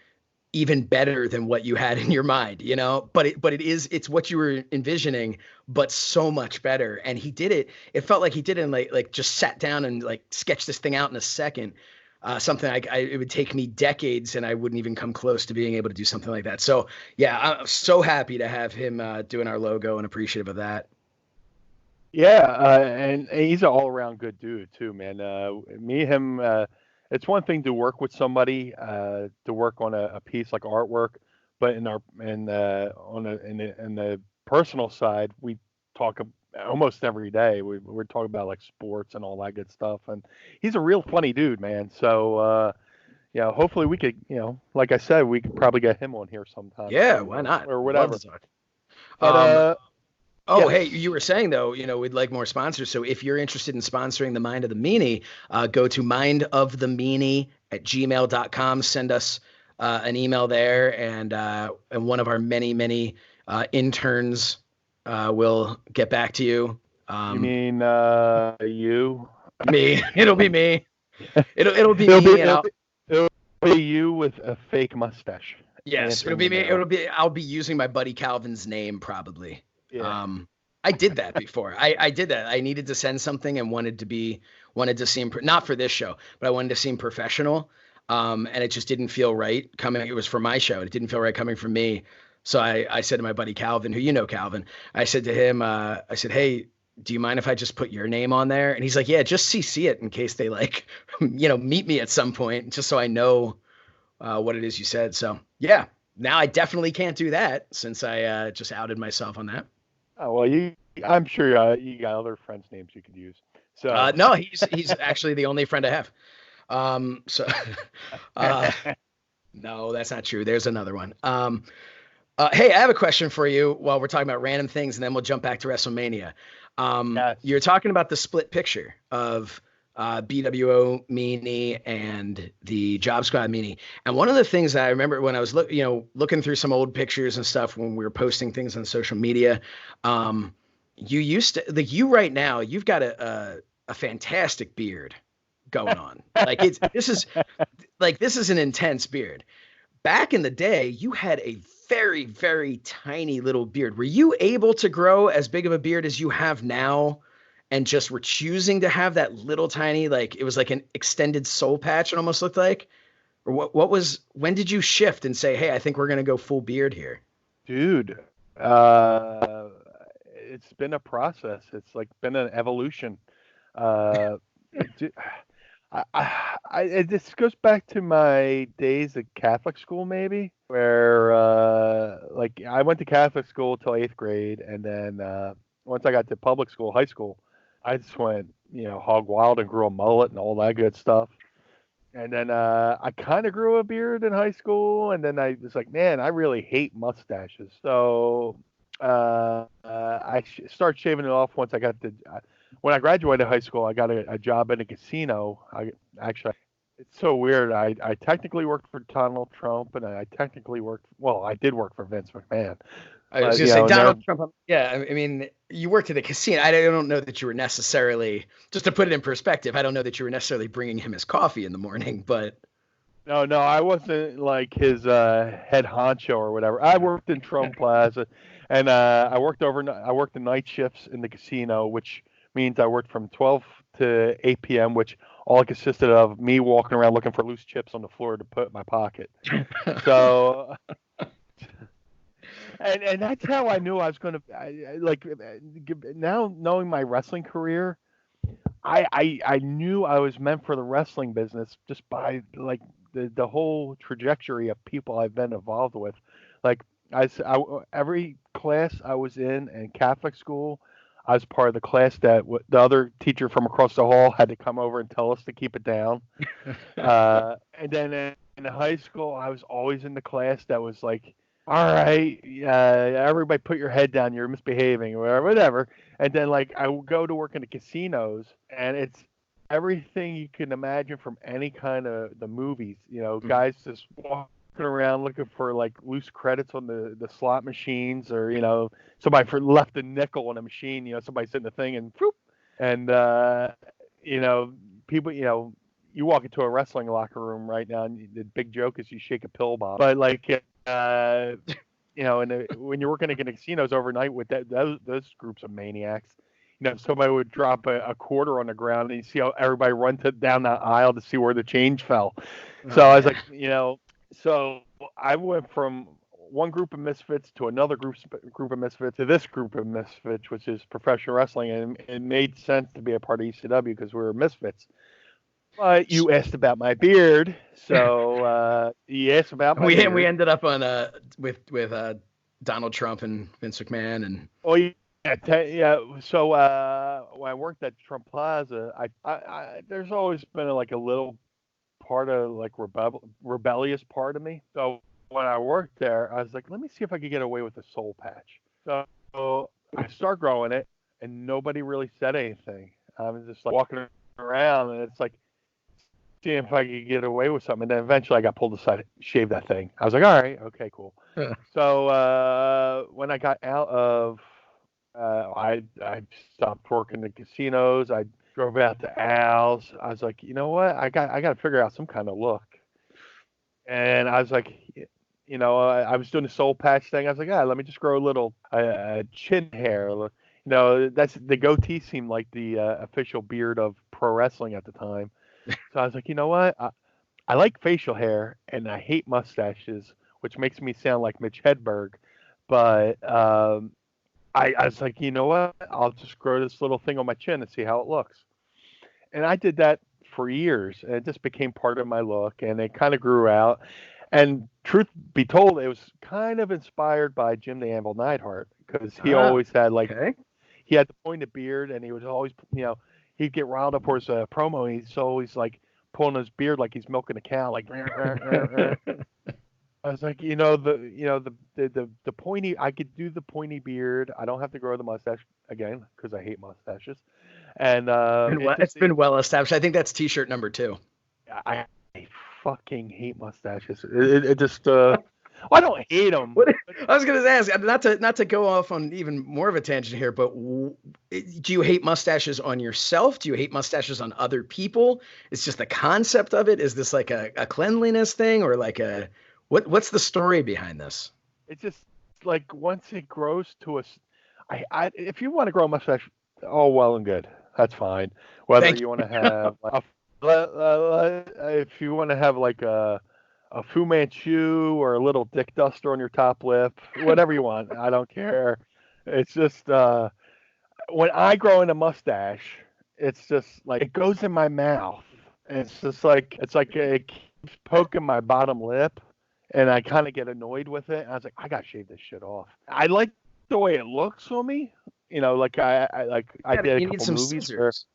even better than what you had in your mind, but it's what you were envisioning, but so much better. And he did it. It felt like he did it and like just sat down and like sketched this thing out in a second. Something it would take me decades and I wouldn't even come close to being able to do something like that. So yeah, I'm so happy to have him doing our logo and appreciative of that. Yeah, and he's an all-around good dude too, man. Him, it's one thing to work with somebody, to work on a piece like artwork, but in the personal side, we talk almost every day. We're talking about like sports and all that good stuff, and he's a real funny dude, man. So, hopefully we could, like I said, we could probably get him on here sometime. Yeah, why not? Or whatever. But, yes. Hey, you were saying, though, we'd like more sponsors. So if you're interested in sponsoring the Mind of the Meanie, go to mindofthemeanie@gmail.com. Send us an email there, and one of our many, many interns will get back to you. You mean you? Me. It'll be me. It'll be It'll me, be, and it'll be you with a fake mustache. yes, it'll be me. I'll be using my buddy Calvin's name probably. Yeah. I did that before. I did that. I needed to send something and wanted to seem not for this show, but I wanted to seem professional. And it just didn't feel right coming. It was for my show. It didn't feel right coming from me. So I said to my buddy Calvin, who you know, Calvin, I said to him, I said, hey, do you mind if I just put your name on there? And he's like, yeah, just CC it in case they like, meet me at some point, just so I know what it is you said. So yeah, now I definitely can't do that since I just outed myself on that. Oh, well, I'm sure you got other friends' names you could use. So no, he's actually the only friend I have. So no, that's not true. There's another one. Hey, I have a question for you while we're talking about random things, and then we'll jump back to WrestleMania. Yes. You're talking about the split picture of BWO Meanie and the Job Squad Meanie. And one of the things that I remember when I was looking through some old pictures and stuff when we were posting things on social media, you used to, like, you right now, you've got a fantastic beard going on. Like this is an intense beard. Back in the day, you had a very, very tiny little beard. Were you able to grow as big of a beard as you have now? And just were choosing to have that little tiny, like it was like an extended soul patch, it almost looked like? Or when did you shift and say, hey, I think we're going to go full beard here? Dude, it's been a process. It's like been an evolution. This goes back to my days at Catholic school, maybe, where like I went to Catholic school till 8th grade, and then once I got to public school, high school, I just went, hog wild and grew a mullet and all that good stuff. And then I kind of grew a beard in high school, and then I was like, man, I really hate mustaches. So I started shaving it off once I got when I graduated high school. I got a job in a casino. It's so weird. I technically worked for Donald Trump, and I did work for Vince McMahon. I was going to say Donald Trump. Yeah, I mean, you worked at a casino. I don't know that you were necessarily, just to put it in perspective, I don't know that you were necessarily bringing him his coffee in the morning, but. No, I wasn't like his head honcho or whatever. I worked in Trump Plaza, and I worked the night shifts in the casino, which means I worked from 12 to 8 p.m., which all consisted of me walking around looking for loose chips on the floor to put in my pocket. So. And that's how I knew I was going to now knowing my wrestling career, I knew I was meant for the wrestling business just by like the whole trajectory of people I've been involved with. Like every class I was in Catholic school, I was part of the class that the other teacher from across the hall had to come over and tell us to keep it down. And then in high school, I was always in the class that was like, all right, everybody put your head down, you're misbehaving or whatever. And then like I would go to work in the casinos, and it's everything you can imagine from any kind of the movies, guys just walking around looking for like loose credits on the slot machines, or somebody left a nickel on a machine, somebody sitting the thing and whoop, and people, you walk into a wrestling locker room right now, and the big joke is you shake a pill bomb, but like when you're working in casinos overnight with those groups of maniacs, somebody would drop a quarter on the ground, and you see how everybody run down that aisle to see where the change fell. So I was like, so I went from one group of misfits to another group of misfits to this group of misfits, which is professional wrestling, and it made sense to be a part of ECW because we were misfits. But you asked about my beard, so you asked about my beard. We ended up on with Donald Trump and Vince McMahon and. Oh yeah. So when I worked at Trump Plaza, I there's always been a little part of like rebellious part of me. So when I worked there, I was like, let me see if I could get away with a soul patch. So I start growing it, and nobody really said anything. I was just like walking around, and it's like, seeing if I could get away with something. And then eventually I got pulled aside to shave that thing. I was like, all right, okay, cool. So when I got out of, I stopped working in casinos. I Drove out to Al's. I was like, you know what? I got to figure out some kind of look. And I was like, I was doing the soul patch thing. I was like, let me just grow a little chin hair. That's the goatee seemed like the official beard of pro wrestling at the time. So I was like, you know what? I like facial hair and I hate mustaches, which makes me sound like Mitch Hedberg. But I was like, you know what? I'll just grow this little thing on my chin and see how it looks. And I did that for years, and it just became part of my look, and it kind of grew out. And truth be told, it was kind of inspired by Jim the Anvil Neidhart, because he always had he had the pointed beard, and he was always, he'd get riled up for his promo, and he's always like pulling his beard like he's milking a cow, like. I was like, the pointy. I could do the pointy beard. I don't have to grow the mustache again because I hate mustaches. And it's been well established. I think that's T-shirt number 2. I fucking hate mustaches. It just. I don't hate them. I was gonna ask, not to go off on even more of a tangent here, but do you hate mustaches on yourself? Do you hate mustaches on other people? It's just the concept of it. Is this like a cleanliness thing, or like a what's the story behind this? It's just like once it grows to if you want to grow a mustache, oh well and good, that's fine. Whether you want to have if you want to have like a Fu Manchu or a little dick duster on your top lip, whatever you want, I don't care. It's just when I grow in a mustache, it's just like it goes in my mouth. And it's just like it keeps poking my bottom lip. And I kind of get annoyed with it. And I was like, I gotta shave this shit off. I like the way it looks on me. Like I did a couple movies. Scissors.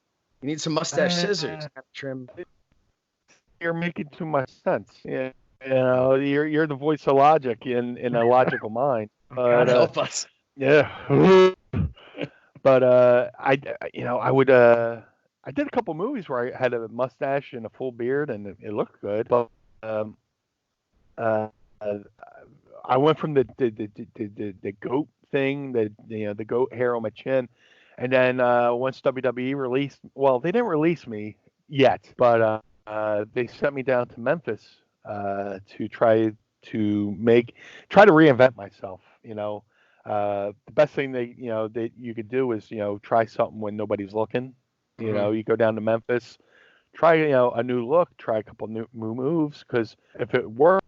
You need some mustache scissors. Trim. You're making too much sense. Yeah, you're the voice of logic in a logical mind. God help us. Yeah. But I did a couple movies where I had a mustache and a full beard, and it looked good. But I went from the goat thing, the goat hair on my chin, and then once WWE released, well, they didn't release me yet, but they sent me down to Memphis to try to reinvent myself. The best thing that you could do is try something when nobody's looking. You go down to Memphis, try a new look, try a couple new moves, because if it works,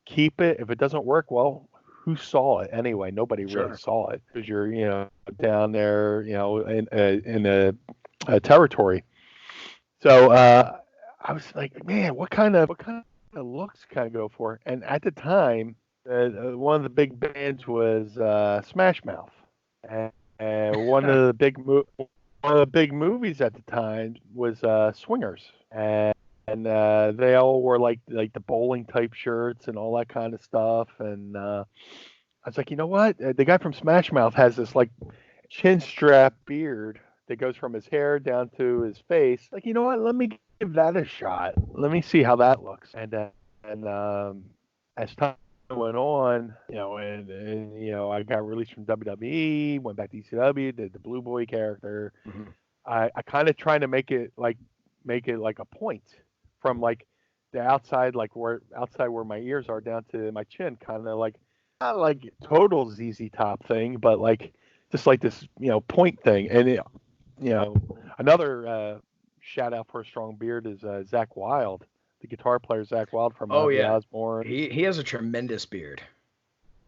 keep it. If it doesn't work, well, who saw it anyway? Nobody really saw it, because you're down there in a territory. So I was like, man, what kind of looks can I go for? And at the time, one of the big bands was Smash Mouth, and one of the big movies at the time was Swingers, and they all wore like the bowling type shirts and all that kind of stuff. And I was like, you know what? The guy from Smash Mouth has this like chin strap beard that goes from his hair down to his face. Like, you know what? Let me give that a shot. Let me see how that looks. And as time went on, and I got released from WWE, went back to ECW, did the Blue Boy character. Mm-hmm. I kind of trying to make it like a point from like the outside, where my ears are down to my chin, kind of like not like total ZZ Top thing, but like just like this point thing. And another shout out for a strong beard is Zakk Wylde, the guitar player Zakk Wylde from Osbourne. He has a tremendous beard.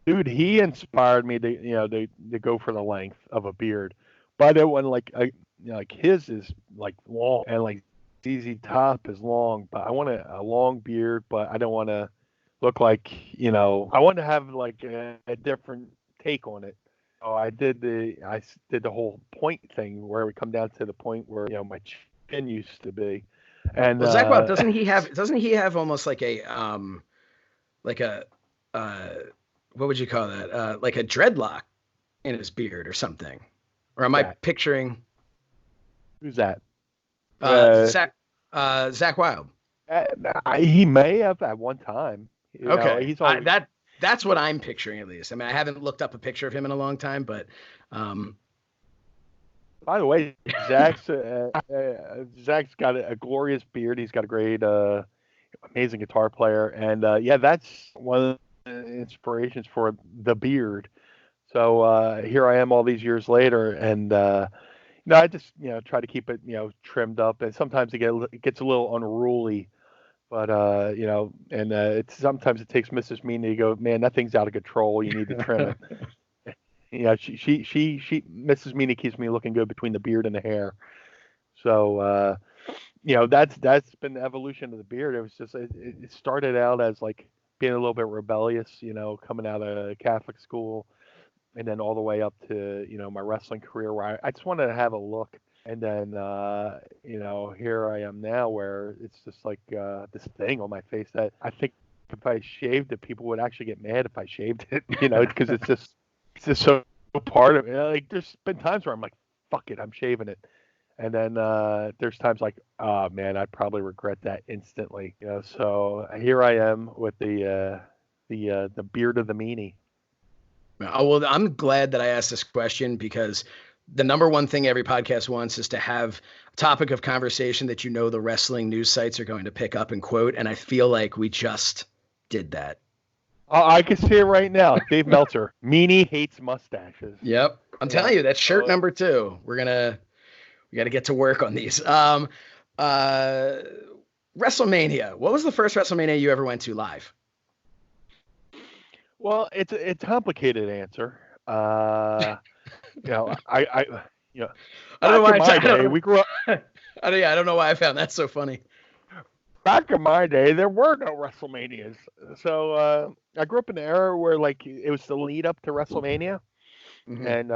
Dude, he inspired me to go for the length of a beard, but it wasn't like his is like long, and like ZZ Top is long, but I want a long beard, but I don't want to look like I want to have like a different take on it. So I did the whole point thing where we come down to the point where my chin used to be. And Zakk Wylde, doesn't he have almost like a what would you call that? Like a dreadlock in his beard or something? Or am I picturing? Who's that? Zakk Wylde. He may have at one time. Okay, he's always... that's what I'm picturing, at least. I mean, I haven't looked up a picture of him in a long time, but By the way, Zach's got a glorious beard. He's got a great, amazing guitar player, and yeah, that's one of the inspirations for the beard. So here I am all these years later, and I just try to keep it trimmed up, and sometimes it gets a little unruly. But and sometimes it takes Mrs. Meanie to go, man, that thing's out of control. You need to trim it. She Mrs. Meanie keeps me looking good between the beard and the hair. So that's been the evolution of the beard. It was just it started out as like being a little bit rebellious, coming out of Catholic school, and then all the way up to my wrestling career where I just wanted to have a look. And then here I am now where it's just like this thing on my face that I think if I shaved it, people would actually get mad if I shaved it, because it's just so part of it. Like there's been times where I'm like, fuck it, I'm shaving it. And then there's times like, oh man, I'd probably regret that instantly. So here I am with the beard of the meanie. Oh, well, I'm glad that I asked this question because the number one thing every podcast wants is to have a topic of conversation that the wrestling news sites are going to pick up and quote. And I feel like we just did that. I can see it right now. Dave Meltzer, Meanie hates mustaches. Yep. I'm telling you, that's shirt number 2. We got to get to work on these. WrestleMania. What was the first WrestleMania you ever went to live? Well, it's a complicated answer. I don't know why we grew up. I don't know why I found that so funny. Back in my day, there were no WrestleManias. So I grew up in an era where like it was the lead up to WrestleMania, and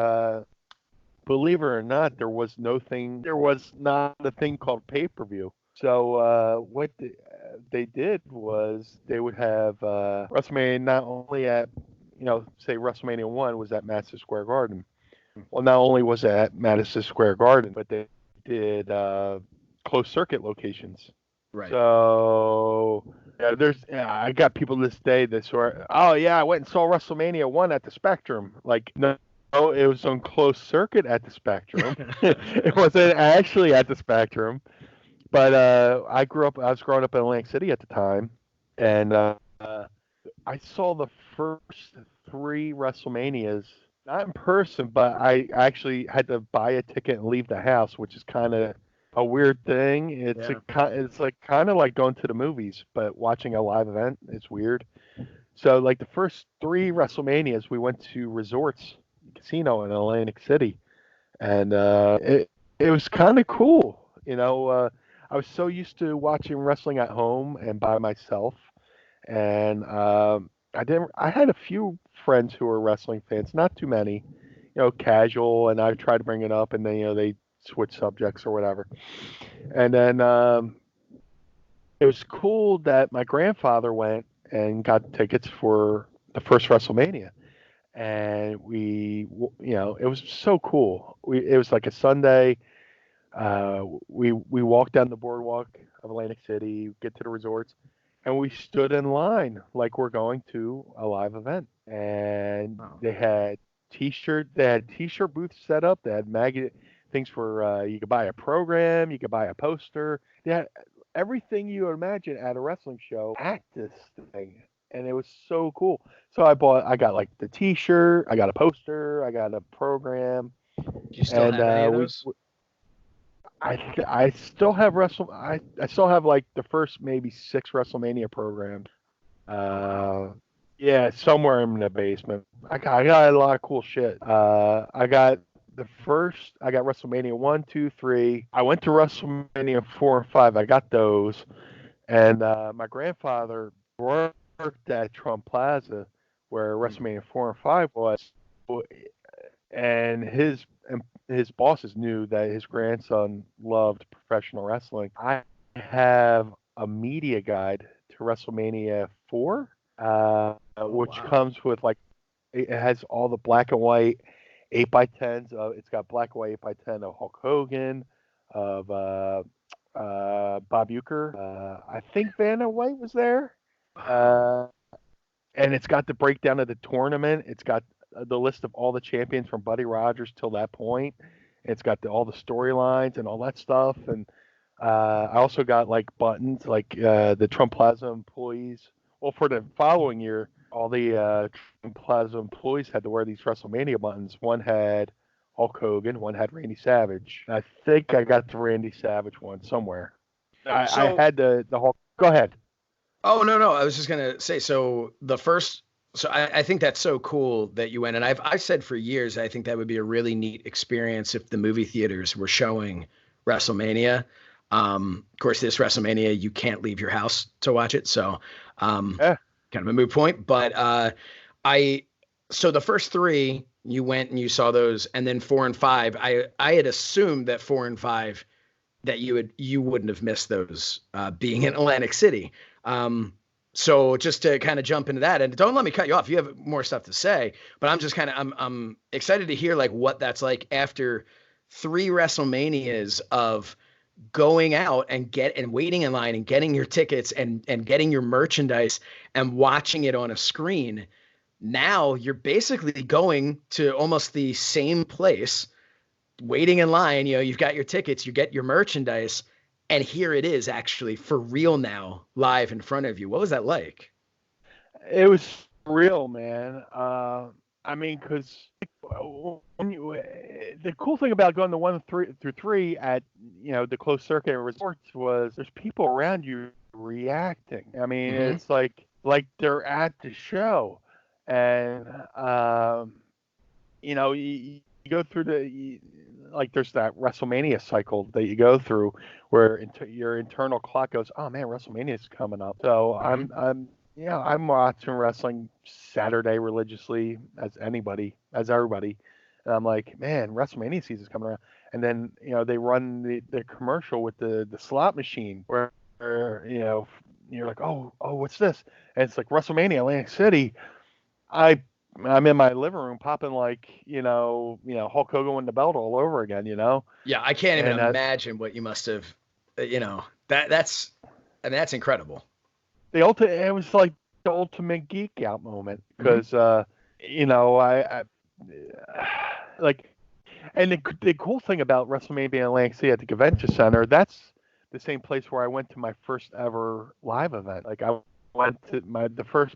believe it or not, there was not a thing called pay-per-view. So what they did was they would have WrestleMania not only at say WrestleMania 1 was at Madison Square Garden. Well, not only was it at Madison Square Garden, but they did closed circuit locations. Right. So I got people this day that swear, oh yeah, I went and saw WrestleMania 1 at the Spectrum. Like no, it was on closed circuit at the Spectrum. It wasn't actually at the Spectrum. But I was growing up in Atlantic City at the time, and I saw the first 3 WrestleManias, not in person, but I actually had to buy a ticket and leave the house, which is kind of a weird thing. It's like kind of like going to the movies, but watching a live event. It's weird. So like the first 3 WrestleManias, we went to Resorts Casino in Atlantic City, and it was kind of cool. I was so used to watching wrestling at home and by myself, and I had a few friends who were wrestling fans, not too many, casual, and I tried to bring it up, and then they switch subjects or whatever. And then it was cool that my grandfather went and got tickets for the first WrestleMania, and it was so cool. It was like a Sunday. We walked down the boardwalk of Atlantic City, get to the resorts, and we stood in line like we're going to a live event. And they had t-shirt booths set up. They had things for you could buy a program, you could buy a poster. They had everything you would imagine at a wrestling show at this thing, and it was so cool. So I got like the t-shirt, I got a poster, I got a program. Do you still have any of those? I still have I still have like the first maybe 6 WrestleMania programs. Yeah, somewhere in the basement. I got a lot of cool shit. I got WrestleMania 1, 2, 3. I went to WrestleMania 4 and 5. I got those. And my grandfather worked at Trump Plaza where WrestleMania 4 and 5 was. And his bosses knew that his grandson loved professional wrestling. I have a media guide to WrestleMania 4, which comes with like, it has all the black and white 8x10s. It's got black and white 8x10 of Hulk Hogan, of Bob Uecker. I think Vanna White was there. And it's got the breakdown of the tournament. It's got the list of all the champions from Buddy Rogers till that point. It's got all the storylines and all that stuff. And I also got like buttons, like the Trump Plaza employees. Well, for the following year, all the Trump Plaza employees had to wear these WrestleMania buttons. One had Hulk Hogan, one had Randy Savage. I think I got the Randy Savage one somewhere. I So, had the Hulk. Go ahead. oh no, no, I was just gonna say. So the first, so I think that's so cool that you went, and I've said for years I think that would be a really neat experience if the movie theaters were showing WrestleMania. Of course, this WrestleMania you can't leave your house to watch it, so Yeah. kind of a moot point. But I so the first three you went and you saw those, and then 4 and 5. I had assumed that 4 and 5 that you wouldn't have missed those being in Atlantic City. So just to kind of jump into that, and don't let me cut you off. You have more stuff to say, but I'm just kind of I'm excited to hear like what that's like after 3 WrestleManias of going out and waiting in line and getting your tickets and getting your merchandise and watching it on a screen. Now you're basically going to almost the same place, waiting in line. You've got your tickets, you get your merchandise, and here it is actually for real now, live in front of you. What was that like? It was real, man. I mean, because the cool thing about going to 1 through 3 at the closed circuit resorts was there's people around you reacting. I mean, Mm-hmm. it's like they're at the show, and you go through like there's that WrestleMania cycle that you go through where your internal clock goes, oh man, WrestleMania's coming up. So Mm-hmm. I'm watching wrestling Saturday religiously as everybody. And I'm like, man, WrestleMania season's coming around. And then, they run the commercial with the slot machine where you're like, oh, what's this? And it's like WrestleMania Atlantic City. I'm in my living room popping like, Hulk Hogan won the belt all over again, Yeah, I can't even And imagine what you must have. That's I mean that's incredible. it was like the ultimate geek out moment Mm-hmm. because, I like, and the cool thing about WrestleMania being in Atlantic City at the Convention Center, that's the same place where I went to my first ever live event. Like I went to first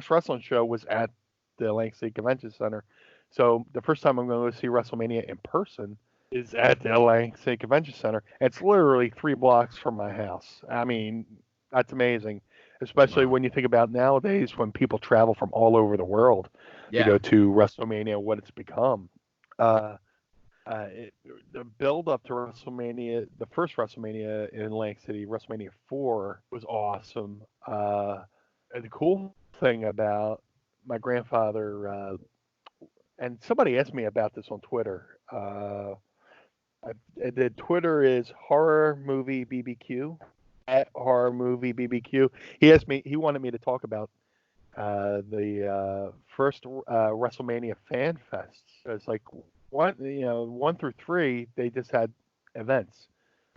wrestling show was at the Atlantic City Convention Center. So the first time I'm going to see WrestleMania in person is at the Atlantic City Convention Center. It's literally 3 blocks from my house. I mean, that's amazing, especially Wow. when you think about nowadays when people travel from all over the world to Yeah. go to WrestleMania, what it's become. Uh, the build up to WrestleMania, the first WrestleMania in Atlantic City, WrestleMania 4, was awesome. And the cool thing about my grandfather, and somebody asked me about this on Twitter. The Twitter is horror movie BBQ at horror movie BBQ. He wanted me to talk about the first WrestleMania Fan Fest. It's like 1 through 3, they just had events.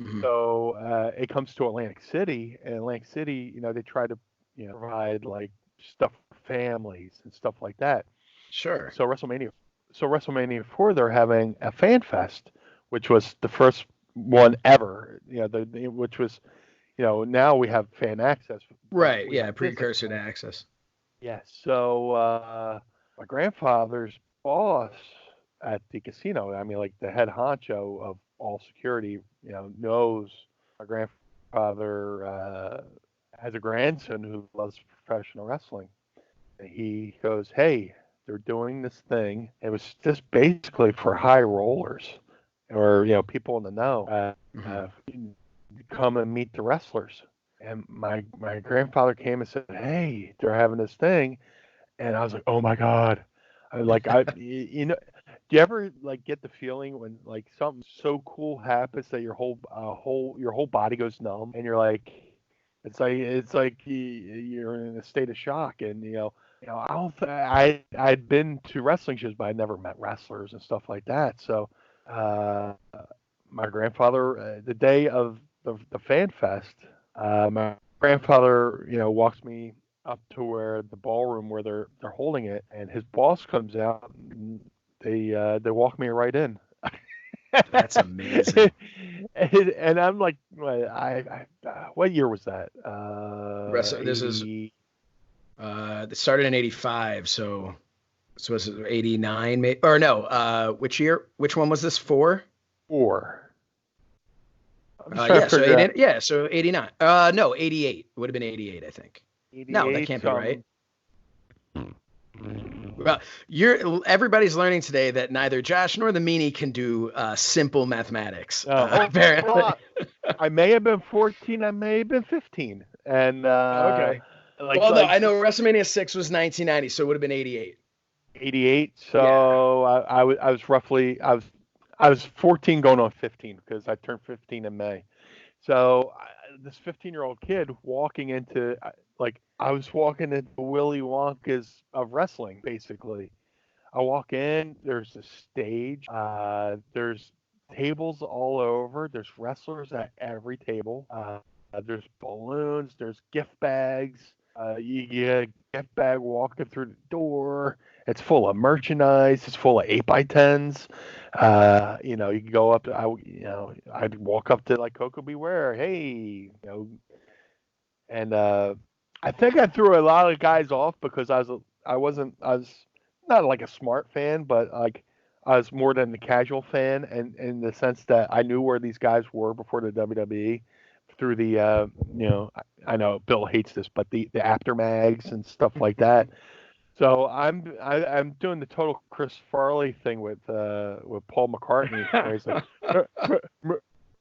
Mm-hmm. So it comes to Atlantic City, and Atlantic City, they try to provide like stuff for families and stuff like that. Sure. So WrestleMania 4, they're having a Fan Fest, which was the first one ever. Which was now we have fan access, but Right. we Yeah. had this at the Precursor to time. access. Yes. So my grandfather's boss at the casino, I mean, like the head honcho of all security, knows my grandfather has a grandson who loves professional wrestling. And he goes, "Hey, they're doing this thing. It was just basically for high rollers or people in the know. Mm-hmm. Come and meet the wrestlers." And my grandfather came and said, "Hey, they're having this thing." And I was like, "Oh my god!" Do you ever like get the feeling when like something so cool happens that your whole body goes numb and you're like, it's like you're in a state of shock and I don't I'd been to wrestling shows but I'd never met wrestlers and stuff like that. So uh, my grandfather, the day of the Fan Fest, my grandfather, walks me up to where the ballroom where they're holding it, and his boss comes out, and they walk me right in. That's amazing. And I'm like, what year was that? This is 80. it started in '85, so was it '89? Maybe, or no? Which year? Which one was this for? 4. I'm just trying Yeah, to figure out. so '89. No, '88. It would have been '88, I think. No, that 88. can't be right. Well, everybody's learning today that neither Josh nor the meanie can do simple mathematics. Apparently. I may have been 14. I may have been 15. And okay. No, I know WrestleMania 6 was 1990, so it would have been '88. 88. So yeah. I was 14 going on 15 because I turned 15 in May. So this 15-year-old kid walking into I was walking into Willy Wonka's of wrestling, basically. I walk in, there's a stage, there's tables all over, there's wrestlers at every table, there's balloons, there's gift bags, you get a gift bag walking through the door, it's full of merchandise, it's full of 8x10s, you can go up to, I'd walk up to Coco Beware, hey, and I think I threw a lot of guys off because I was not like a smart fan, but I was more than the casual fan, and in the sense that I knew where these guys were before the WWE through the I know Bill hates this, but the after mags and stuff like that. So I'm doing the total Chris Farley thing with Paul McCartney. Where he's like,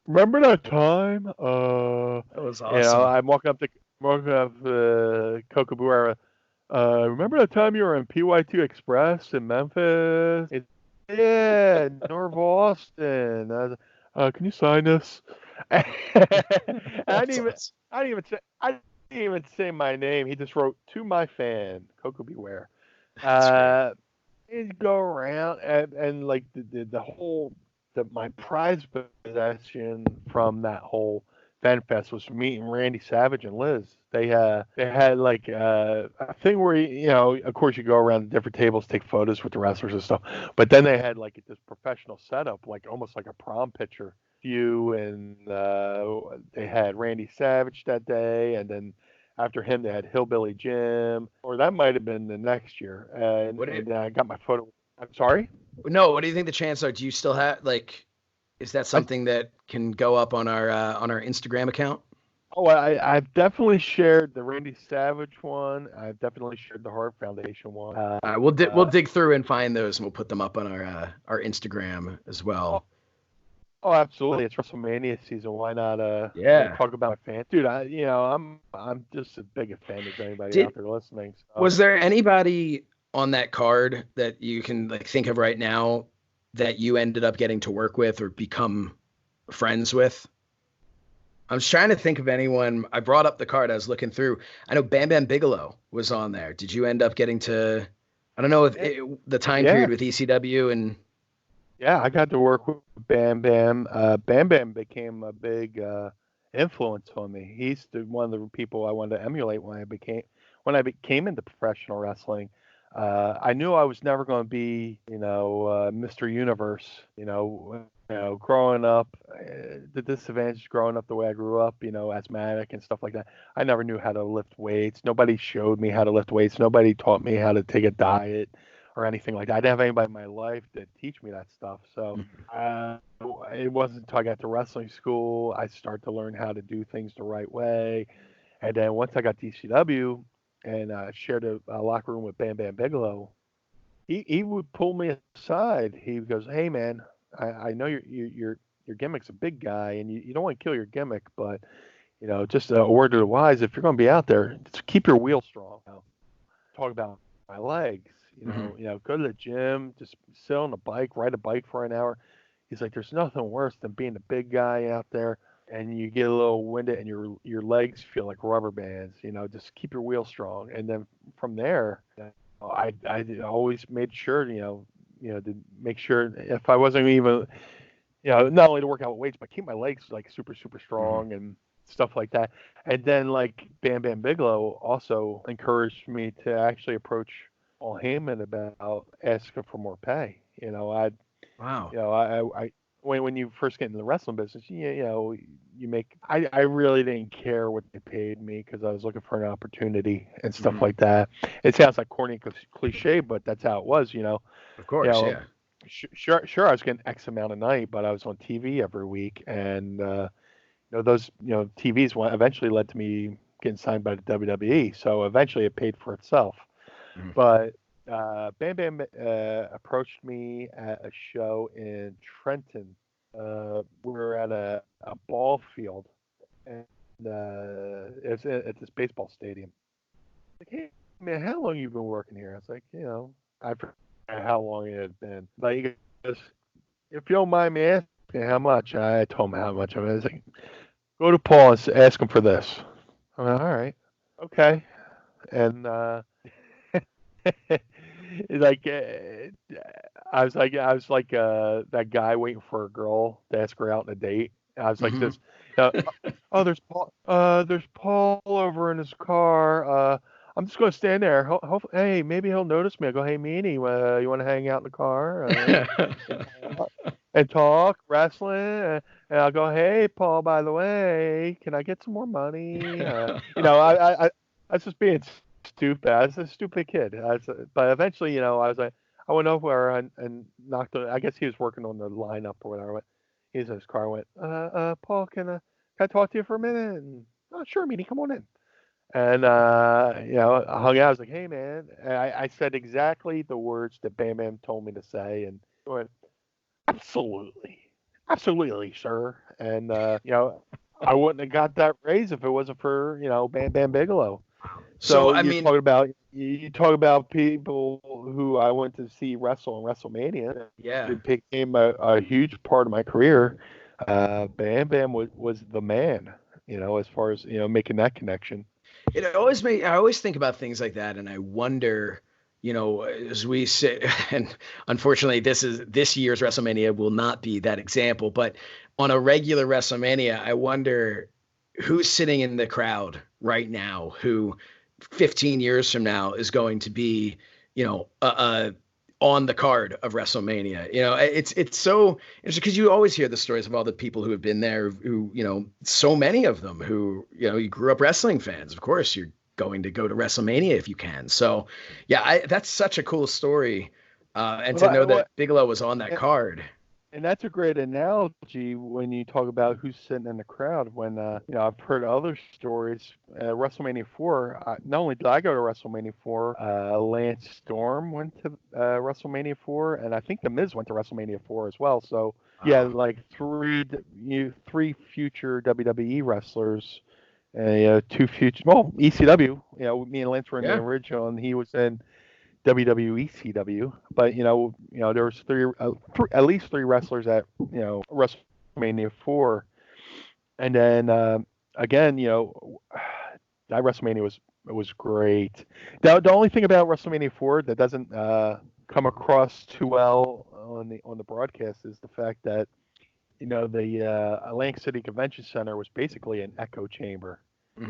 remember that time? That was awesome. I'm walking up Coco Beware. Remember that time you were in PY2 Express in Memphis? Yeah, Norv Austin. Can you sign this? I didn't even say my name. He just wrote to my fan, Coco Beware. He'd go around and the whole my prize possession from that whole Fan Fest was meeting Randy Savage and Liz. They had a thing where of course you go around the different tables, take photos with the wrestlers and stuff. But then they had this professional setup, almost like a prom picture view, and they had Randy Savage that day, and then after him they had Hillbilly Jim, or that might have been the next year. And I got my photo. I'm sorry. No, what do you think the chances are? Do you still have is that something that can go up on our Instagram account? Oh, I've definitely shared the Randy Savage one. I've definitely shared the Hart Foundation one. We'll dig through and find those, and we'll put them up on our Instagram as well. Oh, absolutely! It's WrestleMania season. Why not? Talk about my fans, dude. I'm just as big a fan as anybody out there listening. So. Was there anybody on that card that you can think of right now that you ended up getting to work with or become friends with? I was trying to think of anyone. I brought up the card. I was looking through. I know Bam Bam Bigelow was on there. Did you end up getting to, I don't know if the time period with ECW and. Yeah, I got to work with Bam Bam. Bam Bam became a big influence on me. He's one of the people I wanted to emulate when I became into professional wrestling. I knew I was never going to be, Mr. Universe. Growing up, the disadvantage growing up the way I grew up, asthmatic and stuff like that. I never knew how to lift weights. Nobody showed me how to lift weights. Nobody taught me how to take a diet or anything like that. I didn't have anybody in my life to teach me that stuff. So it wasn't until I got to wrestling school I started to learn how to do things the right way. And then once I got to ECW and shared a locker room with Bam Bam Bigelow, he would pull me aside. He goes, "Hey man, I know your gimmick's a big guy, and you don't want to kill your gimmick, but just a word to the wise: if you're going to be out there, just keep your wheel strong." Talk about my legs. Go to the gym, just sit on a bike, ride a bike for an hour. He's like, there's nothing worse than being a big guy out there and you get a little winded and your legs feel like rubber bands. Just keep your wheel strong. And then from there, I always made sure, to make sure if I wasn't even, not only to work out with weights, but keep my legs super, super strong and stuff like that. And then Bam Bam Bigelow also encouraged me to actually approach Paul Heyman about asking for more pay. Wow. when you first get into the wrestling business, you make. I really didn't care what they paid me because I was looking for an opportunity and stuff like that. It sounds like corny cliche, but that's how it was. Of course, yeah. Sure, I was getting X amount a night, but I was on TV every week, and those TVs eventually led to me getting signed by the WWE. So eventually, it paid for itself. But Bam Bam approached me at a show in Trenton. We were at a ball field, and it's at this baseball stadium. Like, hey man, how long you been working here? I was like, I forgot how long it had been. Like, he goes, if you don't mind me asking how much, I told him how much of it. I was like, go to Paul and ask him for this. I'm like, all right, okay, and like I was like that guy waiting for a girl to ask her out on a date. I was like this. Oh, there's Paul over in his car. I'm just gonna stand there. Hey, maybe he'll notice me. I go, hey, Meanie, you want to hang out in the car and talk wrestling? And I'll go, hey, Paul. By the way, can I get some more money? I was just being stupid. I was a stupid kid. But eventually, I was like, I went over and knocked on. I guess he was working on the lineup or whatever. He's in his car. Went, Paul, can I talk to you for a minute? And, oh, sure, Meanie, come on in. And I hung out. I was like, hey, man. And I said exactly the words that Bam Bam told me to say, and he went, absolutely, sir. And I wouldn't have got that raise if it wasn't for Bam Bam Bigelow. So you talk about people who I went to see wrestle in WrestleMania. Yeah, it became a huge part of my career. Bam Bam was the man, as far as making that connection. I always think about things like that, and I wonder, as we sit, and unfortunately, this year's WrestleMania will not be that example, but on a regular WrestleMania, I wonder who's sitting in the crowd right now who 15 years from now is going to be, on the card of WrestleMania. It's so interesting because you always hear the stories of all the people who have been there, who, so many of them who, you grew up wrestling fans. Of course, you're going to go to WrestleMania if you can. So, yeah, that's such a cool story. And to know that Bigelow was on that card. And that's a great analogy when you talk about who's sitting in the crowd. When I've heard other stories. WrestleMania 4. Not only did I go to WrestleMania 4, Lance Storm went to WrestleMania 4, and I think The Miz went to WrestleMania 4 as well. So like three future WWE wrestlers, two future. Well, ECW. Me and Lance were in the original, and he was in WWE CW, but there was at least three wrestlers at WrestleMania 4, and then again that WrestleMania was great. The only thing about WrestleMania 4 that doesn't come across too well on the broadcast is the fact that the Atlantic City Convention Center was basically an echo chamber.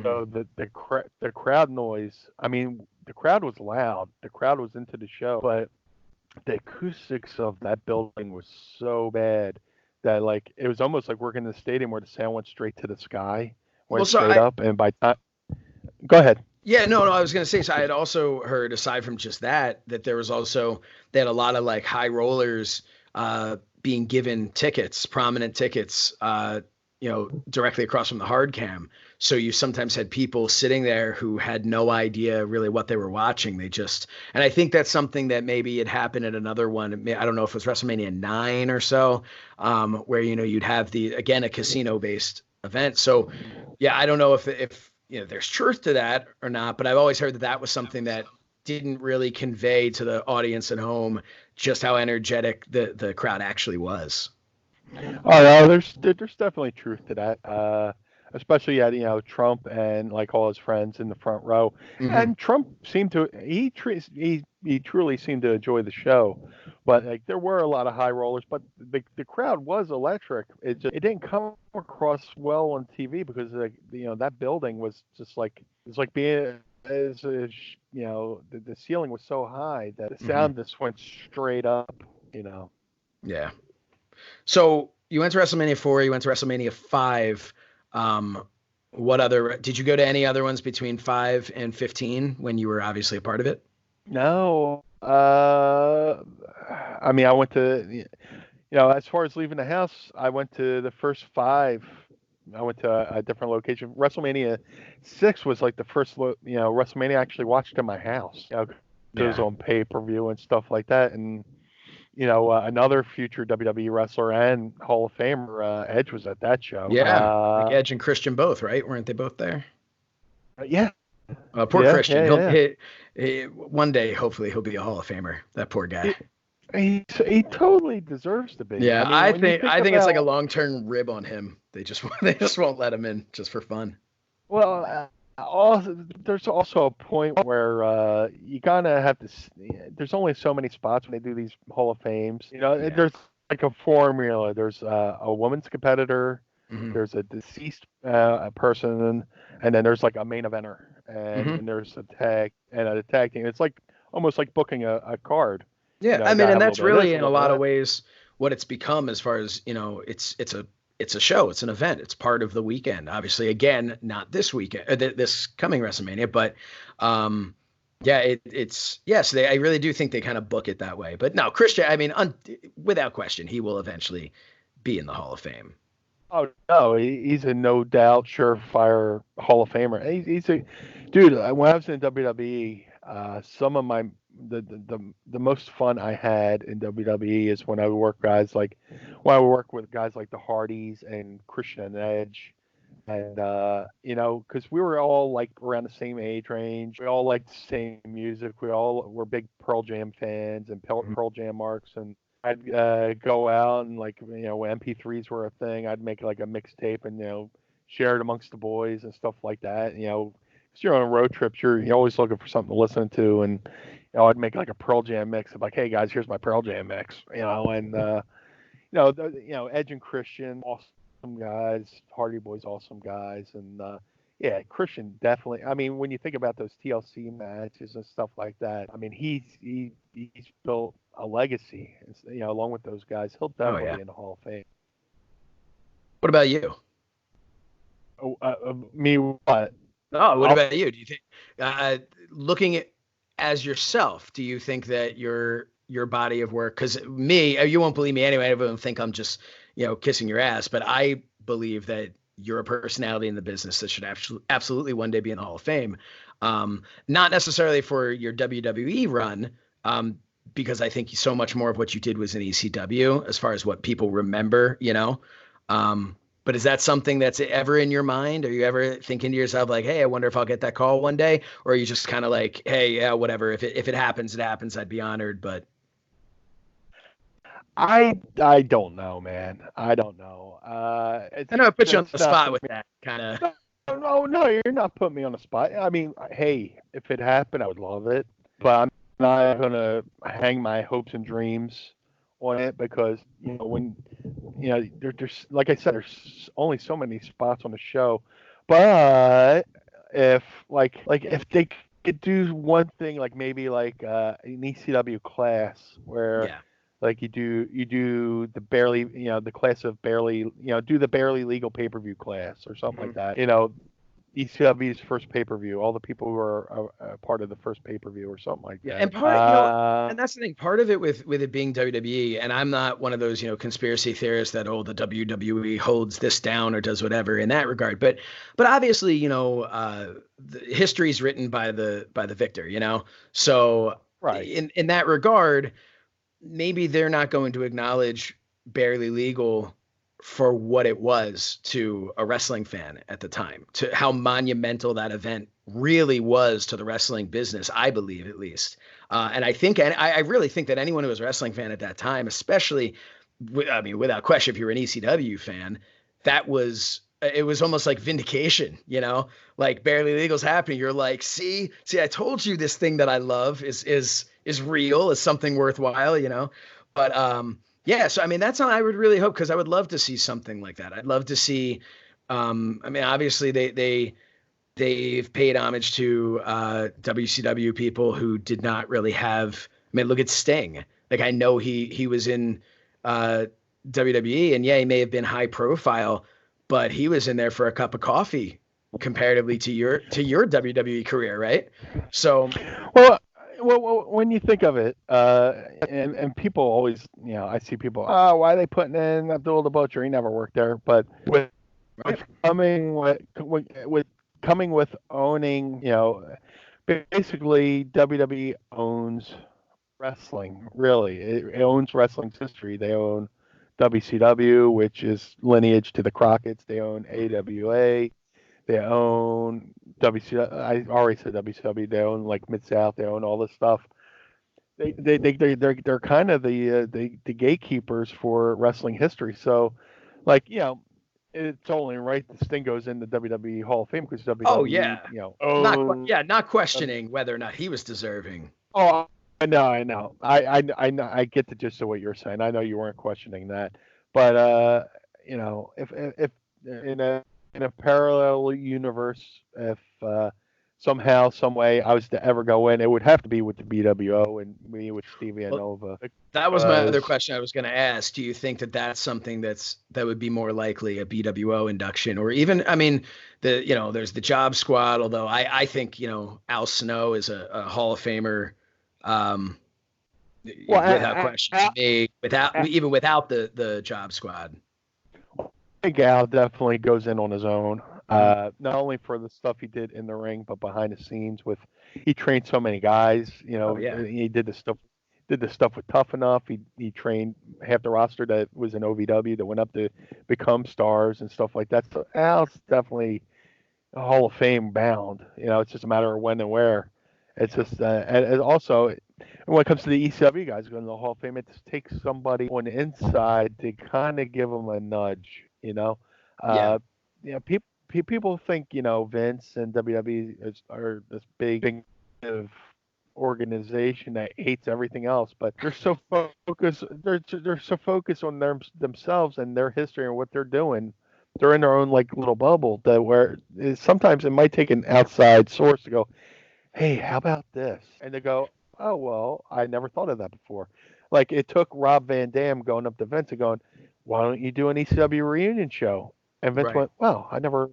So the crowd noise. I mean, the crowd was loud. The crowd was into the show, but the acoustics of that building was so bad that it was almost like working in the stadium where the sound went straight to the sky, straight up. And by time, go ahead. Yeah, no, I was gonna say. So I had also heard, aside from just that there was also they had a lot of high rollers being given tickets, prominent tickets. Directly across from the hard cam. So you sometimes had people sitting there who had no idea really what they were watching. And I think that's something that maybe had happened at another one. I don't know if it was WrestleMania 9 or so, where, you'd have a casino based event. So yeah, I don't know if there's truth to that or not, but I've always heard that was something that didn't really convey to the audience at home just how energetic the crowd actually was. Oh no, there's definitely truth to that. Especially at Trump and all his friends in the front row. And Trump seemed to he truly seemed to enjoy the show, but there were a lot of high rollers. But the crowd was electric. It didn't come across well on TV because that building was just being the ceiling was so high that the sound just went straight up. Yeah. So, you went to WrestleMania 4, you went to WrestleMania 5. What other, did you go to any other ones between 5 and 15 when you were obviously a part of it? No. I mean, I went to, as far as leaving the house, I went to the first 5. I went to a different location. WrestleMania 6 was like the first, WrestleMania I actually watched in my house. It was on pay-per-view and stuff like that. And, another future WWE wrestler and Hall of Famer, Edge, was at that show. Yeah, like Edge and Christian both, right? Weren't they both there? Yeah. Poor Christian. One day, hopefully, he'll be a Hall of Famer. That poor guy. He totally deserves to be. Yeah, I think it's like a long-term rib on him. They just won't let him in just for fun. Well, there's also a point where you kind of have to. There's only so many spots when they do these Hall of Fames. There's like a formula. There's a women's competitor. Mm-hmm. There's a deceased person, and then there's like a main eventer, and there's a tag team. It's like almost like booking a card. Yeah, I mean, and that's really in a lot of ways what it's become as far as, it's a show, it's an event, it's part of the weekend. Obviously, again, not this weekend, this coming WrestleMania, but I really do think they kind of book it that way. But no, Christian, I mean, without question, he will eventually be in the Hall of Fame. Oh no, he's a no doubt surefire Hall of Famer. He's a dude. When I was in WWE, some of the most fun I had in WWE is when I would work with guys like the Hardys and Christian and Edge, and because we were all like around the same age range, we all liked the same music, we all were big Pearl Jam fans and Pearl Jam marks, and I'd go out and when MP3s were a thing, I'd make like a mixtape and share it amongst the boys and stuff like that. Because you're on road trips, you're always looking for something to listen to, and I'd make like a Pearl Jam mix of like, hey guys, here's my Pearl Jam mix, and Edge and Christian, awesome guys, Hardy Boys, awesome guys, and Christian definitely. I mean, when you think about those TLC matches and stuff like that, I mean, he's built a legacy, along with those guys. He'll definitely be in the Hall of Fame. What about you? Me, what? Oh, what about you? Do you think, looking at as yourself, do you think that your body of work, because you won't believe me anyway, everyone think I'm just, kissing your ass, but I believe that you're a personality in the business that should absolutely one day be in the Hall of Fame. Not necessarily for your WWE run, because I think so much more of what you did was in ECW as far as what people remember, but is that something that's ever in your mind? Are you ever thinking to yourself like, hey, I wonder if I'll get that call one day? Or are you just kind of like, hey, yeah, whatever. If it happens, it happens. I'd be honored. But I don't know, man. I don't know. I know I put you on the spot with that kind of. No, you're not putting me on the spot. I mean, hey, if it happened, I would love it. But I'm not going to hang my hopes and dreams on it, because when there's like I said, there's only so many spots on the show. But if if they could do one thing, like maybe like an ECW class where like you do the barely the class of barely do the barely legal pay-per-view class or something like that, ECW's first pay-per-view, all the people who are part of the first pay-per-view or something like that. And and that's the thing, part of it with it being WWE, and I'm not one of those, conspiracy theorists that, the WWE holds this down or does whatever in that regard. But obviously, the history's written by the victor, So right. In that regard, maybe they're not going to acknowledge barely legal for what it was to a wrestling fan at the time, to how monumental that event really was to the wrestling business, I believe, at least. And I really think that anyone who was a wrestling fan at that time, especially, without question, if you're an ECW fan, it was almost like vindication, like barely legal's happening. You're like, see, I told you this thing that I love is real, is something worthwhile, but, yeah, so that's how I would really hope, because I would love to see something like that. I'd love to see. Obviously they've paid homage to WCW people who did not really have. Look at Sting. Like, I know he was in WWE, and yeah, he may have been high profile, but he was in there for a cup of coffee comparatively to your WWE career, right? So, Well, when you think of it, and people always, I see people, oh, why are they putting in Abdul the Butcher? He never worked there. But with coming with owning, basically WWE owns wrestling. Really, it owns wrestling's history. They own WCW, which is lineage to the Crockett's. They own AWA. They own WCW. I already said WCW. They own like Mid South. They own all this stuff. They're kind of the gatekeepers for wrestling history. So, like, it's only right that Sting goes in the WWE Hall of Fame because WWE, oh yeah, owns. not questioning whether or not he was deserving. Oh, I know. I know. I get the gist of what you're saying. I know you weren't questioning that, but if in a parallel universe, if somehow, some way, I was to ever go in, it would have to be with the BWO and me with Stevie and Nova. That was my other question I was going to ask. Do you think that that's something that would be more likely a BWO induction, or even, I mean, there's the Job Squad, although I think, Al Snow is a Hall of Famer, without question, without the Job Squad. I think Al definitely goes in on his own. Not only for the stuff he did in the ring, but behind the scenes he trained so many guys. He did the stuff with Tough Enough. He trained half the roster that was in OVW that went up to become stars and stuff like that. So Al's definitely a Hall of Fame bound. It's just a matter of when and where. It's just and also when it comes to the ECW guys going to the Hall of Fame, it just takes somebody on the inside to kind of give them a nudge. People think Vince and WWE are this big organization that hates everything else, but they're so focused. They're so focused on themselves and their history and what they're doing. They're in their own like little bubble where sometimes it might take an outside source to go, hey, how about this? And they go, oh well, I never thought of that before. Like it took Rob Van Dam going up to Vince and going, why don't you do an ECW reunion show? And Vince went, wow, I never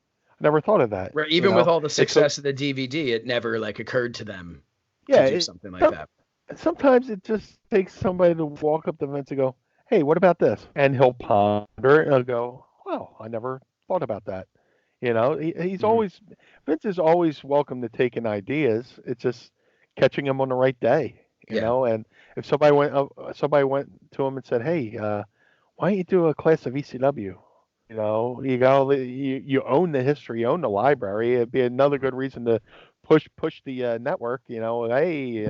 thought of that. Right. Even with all the success of the DVD, it never occurred to them to do something like that. Sometimes it just takes somebody to walk up to Vince and go, hey, what about this? And he'll ponder and he'll go, wow, I never thought about that. He's always, Vince is always welcome to taking ideas. It's just catching him on the right day, and if somebody went to him and said, hey, why don't you do a class of ECW? You own the history, you own the library. It'd be another good reason to push the network. Hey,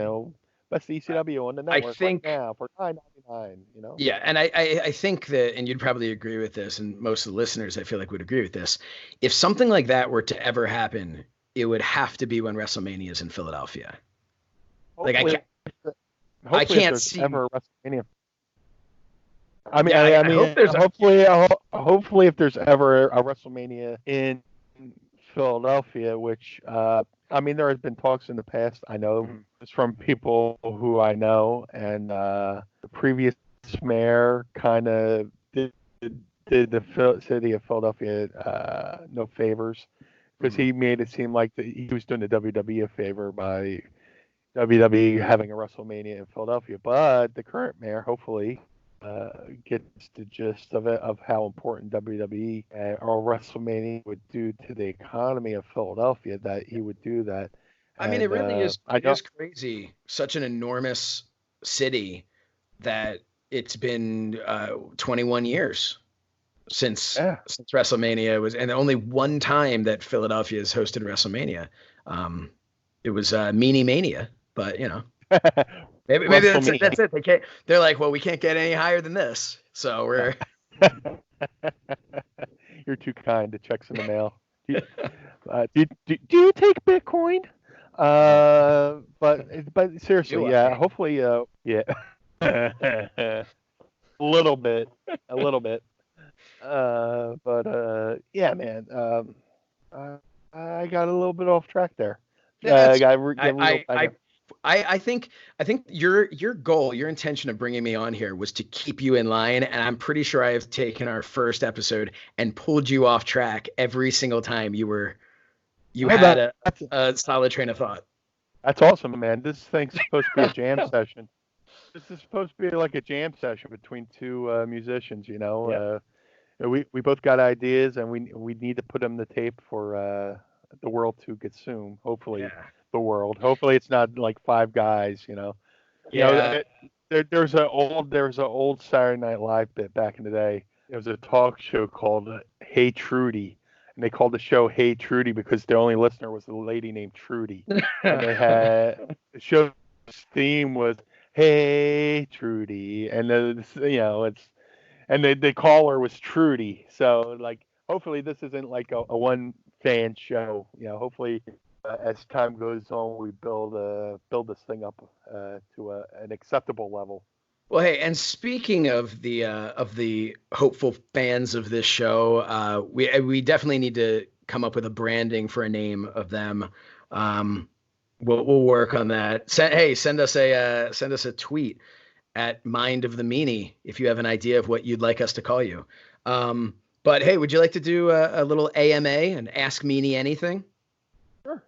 best ECW on the network I think, right now for $9.99. Yeah, and I think that, and you'd probably agree with this, and most of the listeners I feel like would agree with this. If something like that were to ever happen, it would have to be when WrestleMania is in Philadelphia. I can't see ever WrestleMania. I mean, hopefully, if there's ever a WrestleMania in Philadelphia, which there has been talks in the past. I know it's from people who I know, and the previous mayor kind of did the city of Philadelphia no favors because he made it seem like he was doing the WWE a favor by WWE having a WrestleMania in Philadelphia. But the current mayor, hopefully, gets the gist of it, of how important WWE or WrestleMania would do to the economy of Philadelphia, that he would do that. It really is. It is crazy. Such an enormous city that it's been 21 years since WrestleMania was, and only one time that Philadelphia has hosted WrestleMania. It was Meanie Mania, but Maybe that's it. They can't. They're like, well, we can't get any higher than this, so we're. You're too kind. The check's in the mail. Do you take Bitcoin? But seriously, yeah. Hopefully, yeah. A little bit. Yeah, man. I got a little bit off track there. I think your goal, your intention of bringing me on here was to keep you in line, and I'm pretty sure I have taken our first episode and pulled you off track every single time you had a solid train of thought. That's awesome, man. This thing's supposed to be a jam session. This is supposed to be like a jam session between two musicians. We both got ideas, and we need to put them to tape for the world to consume. Hopefully, the world. Hopefully, it's not like five guys. There's an old Saturday Night Live bit back in the day. There was a talk show called Hey Trudy, and they called the show Hey Trudy because the only listener was a lady named Trudy. And they had the show's theme was Hey Trudy, and the caller was Trudy. So like, hopefully this isn't like a one fan show. Hopefully as time goes on, we build this thing up to an acceptable level. Well, hey, and speaking of the hopeful fans of this show, we definitely need to come up with a branding for a name of them. We'll work on that. Send us a tweet at Mind of the Meanie if you have an idea of what you'd like us to call you. But hey, would you like to do a little AMA and ask Meanie anything? Sure.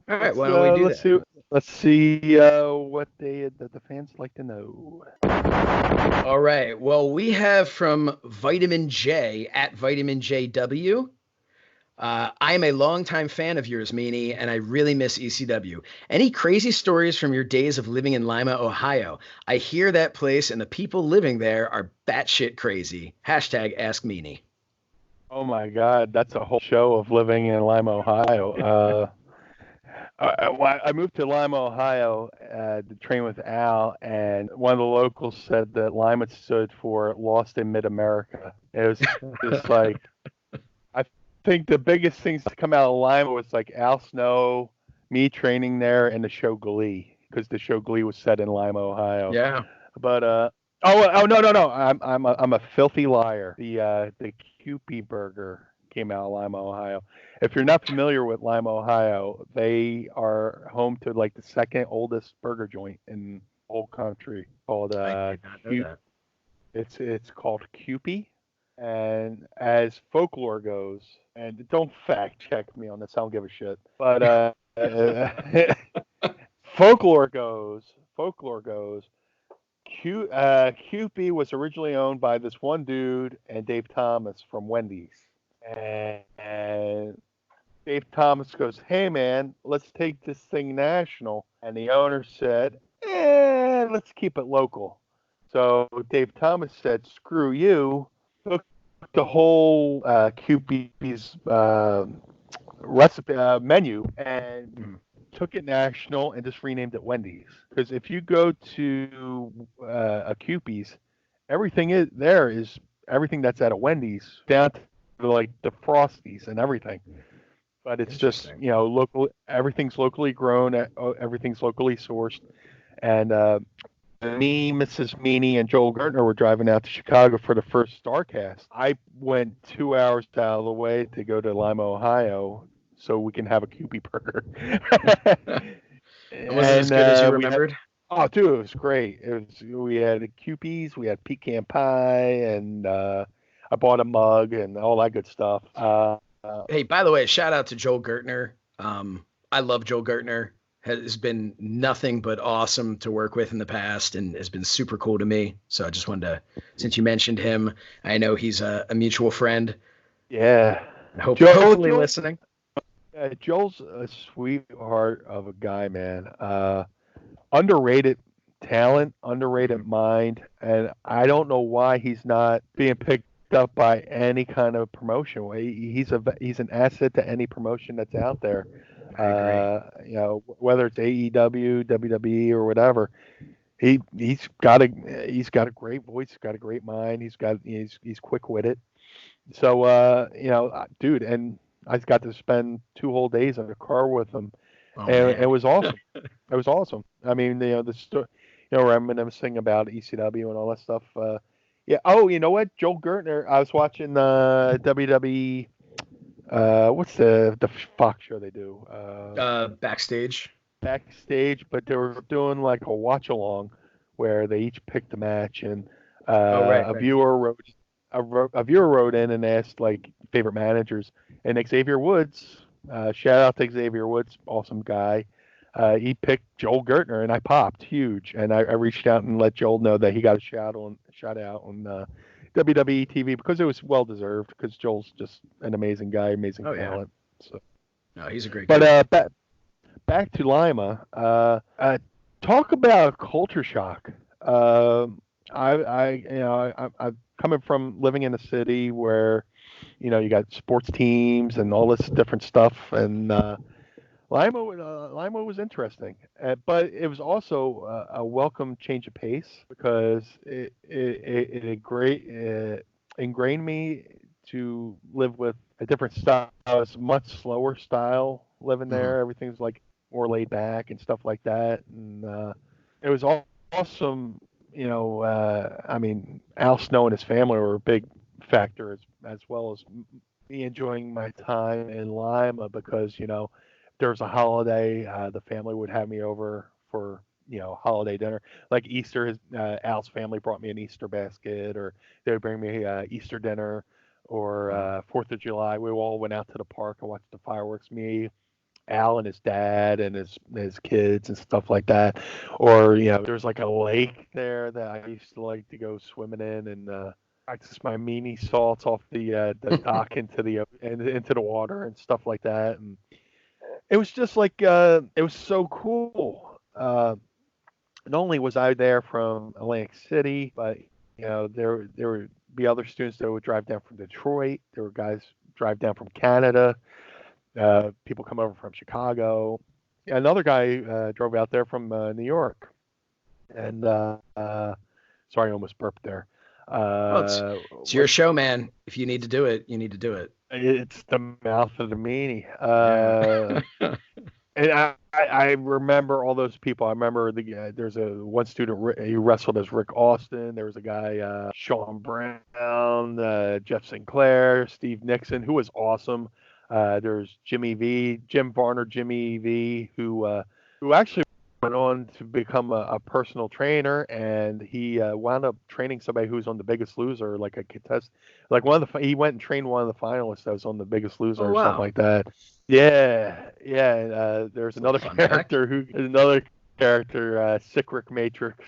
All right, why don't we do that? Let's see what the fans like to know. All right. Well, we have from Vitamin J at Vitamin JW. I am a longtime fan of yours, Meanie, and I really miss ECW. Any crazy stories from your days of living in Lima, Ohio? I hear that place and the people living there are batshit crazy. Hashtag Ask Meanie. Oh my God, that's a whole show of living in Lima, Ohio. I moved to Lima, Ohio to train with Al, and one of the locals said that Lima stood for Lost in Mid-America. It was just like, I think the biggest things to come out of Lima was like Al Snow, me training there, and the show Glee, because the show Glee was set in Lima, Ohio. Yeah. But no, I'm a filthy liar. The Kewpie burger came out of Lima, Ohio. If you're not familiar with Lima, Ohio, they are home to like the second oldest burger joint in the whole country called I did not know that. It's called Kewpie. And as folklore goes, and don't fact check me on this, I don't give a shit. But folklore goes, Kewpie was originally owned by this one dude and Dave Thomas from Wendy's. And Dave Thomas goes, "Hey man, let's take this thing national." And the owner said, let's keep it local. So Dave Thomas said, "Screw you." Took the whole Kewpie's recipe menu and took it national and just renamed it Wendy's. Because if you go to a Kewpie's, everything is everything that's at a Wendy's, down to like the Frosties and everything. But it's just, local. Everything's locally grown. Everything's locally sourced. And me, Mrs. Meanie, and Joel Gertner were driving out to Chicago for the first Starcast. I went 2 hours out of the way to go to Lima, Ohio, so we can have a Kewpie burger. And was it as good as you remembered? Oh, dude, it was great. We had Kewpies, we had pecan pie, and I bought a mug and all that good stuff. Hey, by the way, shout out to Joel Gertner. I love Joel Gertner. Has been nothing but awesome to work with in the past and has been super cool to me. So I just wanted to, since you mentioned him, I know he's a mutual friend. Yeah. Hopefully listening. Yeah, Joel's a sweetheart of a guy, man. Underrated talent, underrated mind, and I don't know why he's not being picked up by any kind of promotion. He's an asset to any promotion that's out there. Whether it's AEW, WWE, or whatever. He's got a great voice. He's got a great mind. He's quick-witted. So dude, and I got to spend 2 whole days in a car with him, and it was awesome. It was awesome. I mean, the story, reminiscing about ECW and all that stuff. Yeah. Oh, you know what? Joel Gertner. I was watching WWE. What's the Fox show they do? Backstage. backstage, but they were doing like a watch along where they each picked a match, and Oh, right, a right. viewer wrote a viewer wrote in and asked like favorite managers, and Xavier Woods, shout out to Xavier Woods, awesome guy. He picked Joel Gertner, and I popped huge, and I reached out and let Joel know that he got a shout out on WWE TV because it was well deserved, because Joel's just an amazing guy, amazing Oh, yeah. talent. So, No, he's a great but guy. back to Lima. Talk about culture shock. I'm coming from living in a city where, you got sports teams and all this different stuff, and Lima was interesting, but it was also a welcome change of pace, because it ingrained me to live with a different style. It's a much slower style living Mhm. there. Everything's like more laid back and stuff like that, and it was awesome. I mean, Al Snow and his family were a big factor, as well as me enjoying my time in Lima, because there was a holiday, the family would have me over for holiday dinner, like Easter. Al's family brought me an Easter basket, or they would bring me Easter dinner, or Wow. 4th of July. We all went out to the park and watched the fireworks. Me, Al, and his dad, and his kids and stuff like that. Or there's like a lake there that I used to like to go swimming in, and practice my meanie salts off the dock into the water and stuff like that. And it was just like it was so cool. Not only was I there from Atlantic City, but there would be other students that would drive down from Detroit. There were guys drive down from Canada. People come over from Chicago. Yeah, another guy drove out there from New York. And sorry, I almost burped there. Well, it's your show, man. If you need to do it, you need to do it. It's the mouth of the meanie. Yeah. And I remember all those people. I remember there's one student, he wrestled as Rick Austin. There was a guy, Sean Brown, Jeff Sinclair, Steve Nixon, who was awesome. There's Jim Varner, Jimmy V, who actually went on to become a personal trainer, and he wound up training somebody who's on The Biggest Loser, like a contest, like he went and trained one of the finalists that was on The Biggest Loser Oh, or something wow. like that. Yeah, yeah. There's another Fun fact. character, Sick Rick Matrix.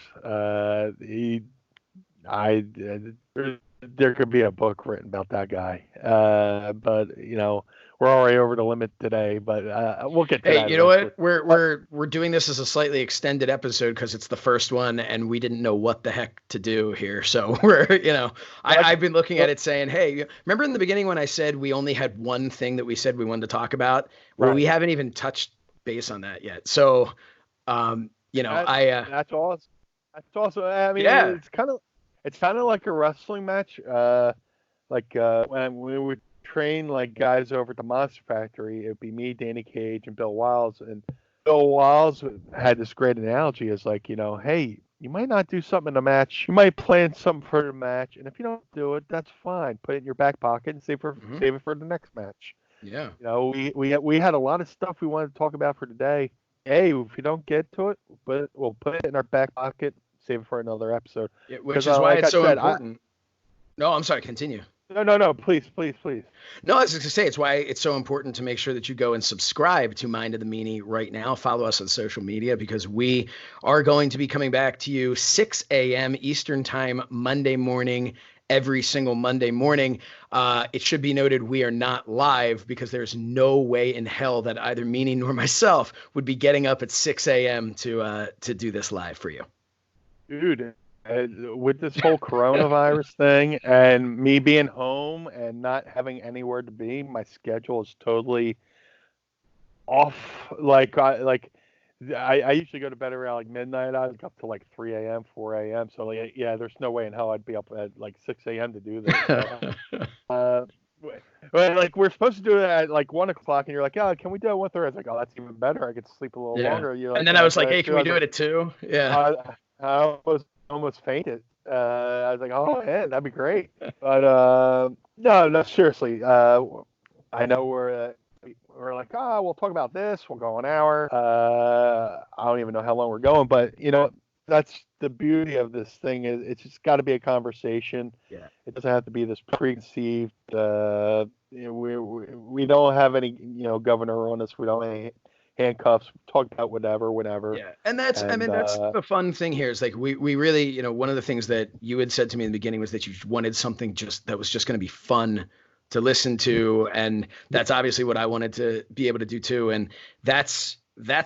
There could be a book written about that guy. But we're already over the limit today. But we'll get to Hey, that you know eventually. what? We're doing this as a slightly extended episode because it's the first one and we didn't know what the heck to do here. So I've been looking at it saying, hey, remember in the beginning when I said we only had one thing that we said we wanted to talk about? Well, we Right. haven't even touched base on that yet. So, That's awesome. That's awesome. I mean, yeah. it's kind of like a wrestling match. When we would train like guys over at the Monster Factory, it'd be me, Danny Cage, and Bill Wiles. And Bill Wiles had this great analogy: is like, hey, you might not do something in a match, you might plan something for the match, and if you don't do it, that's fine. Put it in your back pocket and save it for the next match. Yeah. We had a lot of stuff we wanted to talk about for today. Hey, if you don't get to it, we'll put it in our back pocket, save it for another episode. Which is why it's so important. No, I'm sorry. Continue. No. Please. No, I was just gonna say it's why it's so important to make sure that you go and subscribe to Mind of the Meanie right now. Follow us on social media because we are going to be coming back to you 6 a.m. Eastern Time Monday morning. Every single Monday morning. It should be noted we are not live because there's no way in hell that either Meanie nor myself would be getting up at 6 a.m. to do this live for you. Dude, with this whole coronavirus thing and me being home and not having anywhere to be, my schedule is totally off. I usually go to bed around like midnight. I wake up to like 3 a.m., 4 a.m. So yeah, there's no way in hell I'd be up at like 6 a.m. to do this. So, like we're supposed to do it at like 1 o'clock, and you're like, oh, can we do it at 1:30? I was like, oh, that's even better. I get to sleep a little longer. You're like, and then I was like, hey, can we do it at 2? Yeah. I almost fainted. I was like, oh man, that'd be great. But no, seriously. I know we're like, we'll talk about this. We'll go an hour. I don't even know how long we're going, but that's the beauty of this thing. Is it's just got to be a conversation. Yeah. It doesn't have to be this preconceived. We don't have any governor on us. We don't have any handcuffs. Talk about whatever, whenever. Yeah, and that's the fun thing here is like we really, one of the things that you had said to me in the beginning was that you wanted something that was just going to be fun to listen to, and that's obviously what I wanted to be able to do too, and that's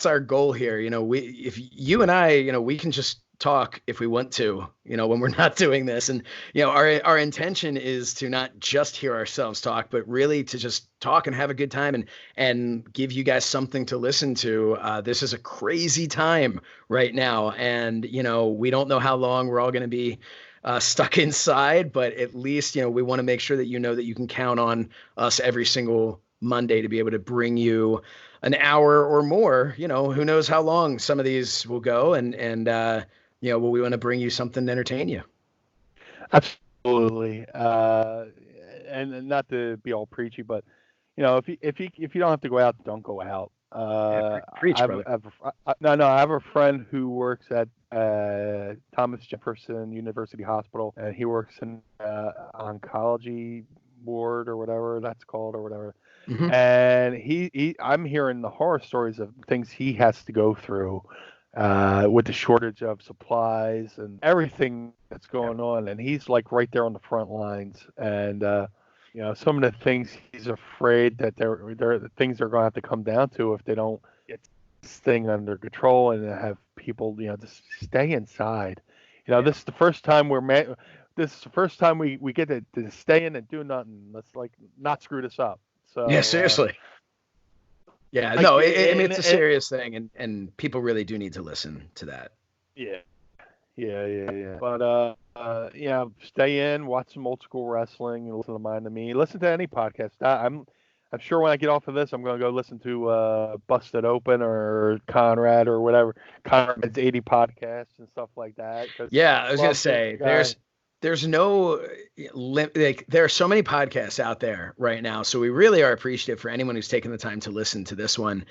our goal here. If you and I, we can just talk if we want to, when we're not doing this, and our intention is to not just hear ourselves talk, but really to just talk and have a good time and give you guys something to listen to. This is a crazy time right now, and we don't know how long we're all going to be stuck inside, but at least we want to make sure that that you can count on us every single Monday to be able to bring you an hour or more. Who knows how long some of these will go, and we want to bring you something to entertain you. Absolutely. And not to be all preachy, but if you don't have to go out, don't go out. Preach, brother. I have a friend who works at Thomas Jefferson University Hospital, and he works in oncology ward or whatever that's called or whatever. Mm-hmm. And I'm hearing the horror stories of things he has to go through with the shortage of supplies and everything that's going on, and he's like right there on the front lines. And some of the things he's afraid that the things are going to have to come down to if they don't get this thing under control and have people just stay inside. This is the first time this is the first time we get to stay in and do nothing. Let's not screw this up. So yeah, seriously. Yeah, no, it's a serious thing, and people really do need to listen to that. Yeah. But stay in, watch some old school wrestling, listen to Mind of Me, listen to any podcast. I'm sure when I get off of this, I'm gonna go listen to Busted Open or Conrad or whatever, Conrad's 80 podcasts and stuff like that. Yeah, I was gonna say there's no there are so many podcasts out there right now, so we really are appreciative for anyone who's taken the time to listen to this one.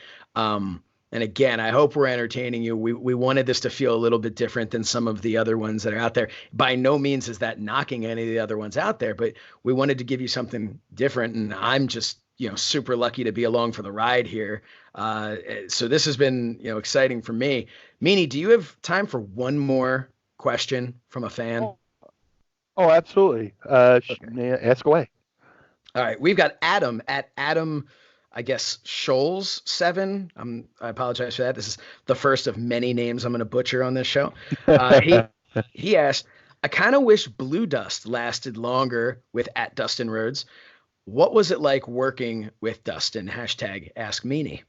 And again, I hope we're entertaining you. We wanted this to feel a little bit different than some of the other ones that are out there. By no means is that knocking any of the other ones out there, but we wanted to give you something different. And I'm just, super lucky to be along for the ride here. So this has been, exciting for me. Meanie, do you have time for one more question from a fan? Oh, absolutely. Okay. Ask away. All right. We've got Adam at Adam, I guess, Scholes 7. I apologize for that. This is the first of many names I'm going to butcher on this show. He asked, I kind of wish BlueDust lasted longer with at Dustin Rhodes. What was it like working with Dustin? #AskMeanie.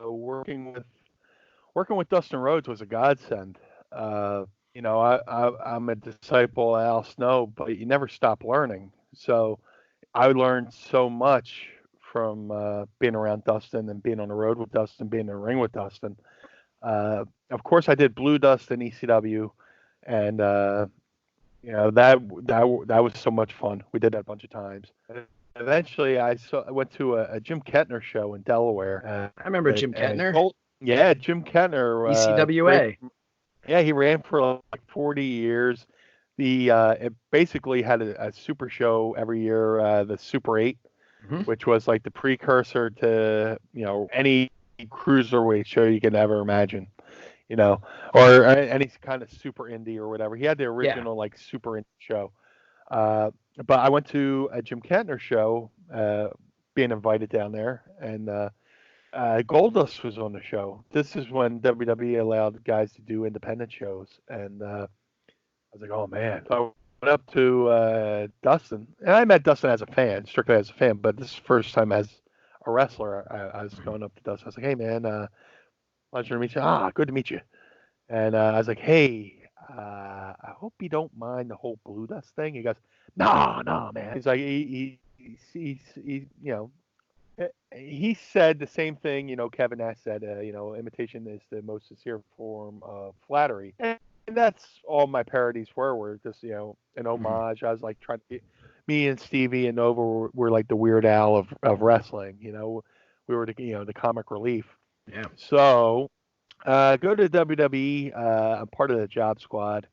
Working with Dustin Rhodes was a godsend. I'm a disciple of Al Snow, but you never stop learning. So I learned so much from being around Dustin and being on the road with Dustin, being in the ring with Dustin. Of course, I did BlueDust and ECW, and that was so much fun. We did that a bunch of times. And eventually, I went to a Jim Kettner show in Delaware. I remember Jim Kettner. Yeah, Jim Kettner. ECWA. He ran for like 40 years. It basically had a super show every year, the Super 8. Mm-hmm. Which was like the precursor to any cruiserweight show you can ever imagine, or any kind of super indie or whatever. He had the original like super indie show. But I went to a Jim Kettner show, being invited down there, and Goldust was on the show. This is when WWE allowed guys to do independent shows, and I was like, oh man. So went up to Dustin, and I met Dustin as a fan, strictly as a fan, but this is the first time as a wrestler. I was going up to Dustin. I was like, hey, man, pleasure to meet you. Good to meet you. And I was like, hey, I hope you don't mind the whole BlueDust thing. He goes, no, man. He's like, he said the same thing, Kevin Nash said, imitation is the most sincere form of flattery. And that's all my parodies were just, an homage. I was like trying to me and Stevie and Nova were like the Weird Al of wrestling. We were the comic relief. Yeah. So go to WWE. I'm part of the Job Squad,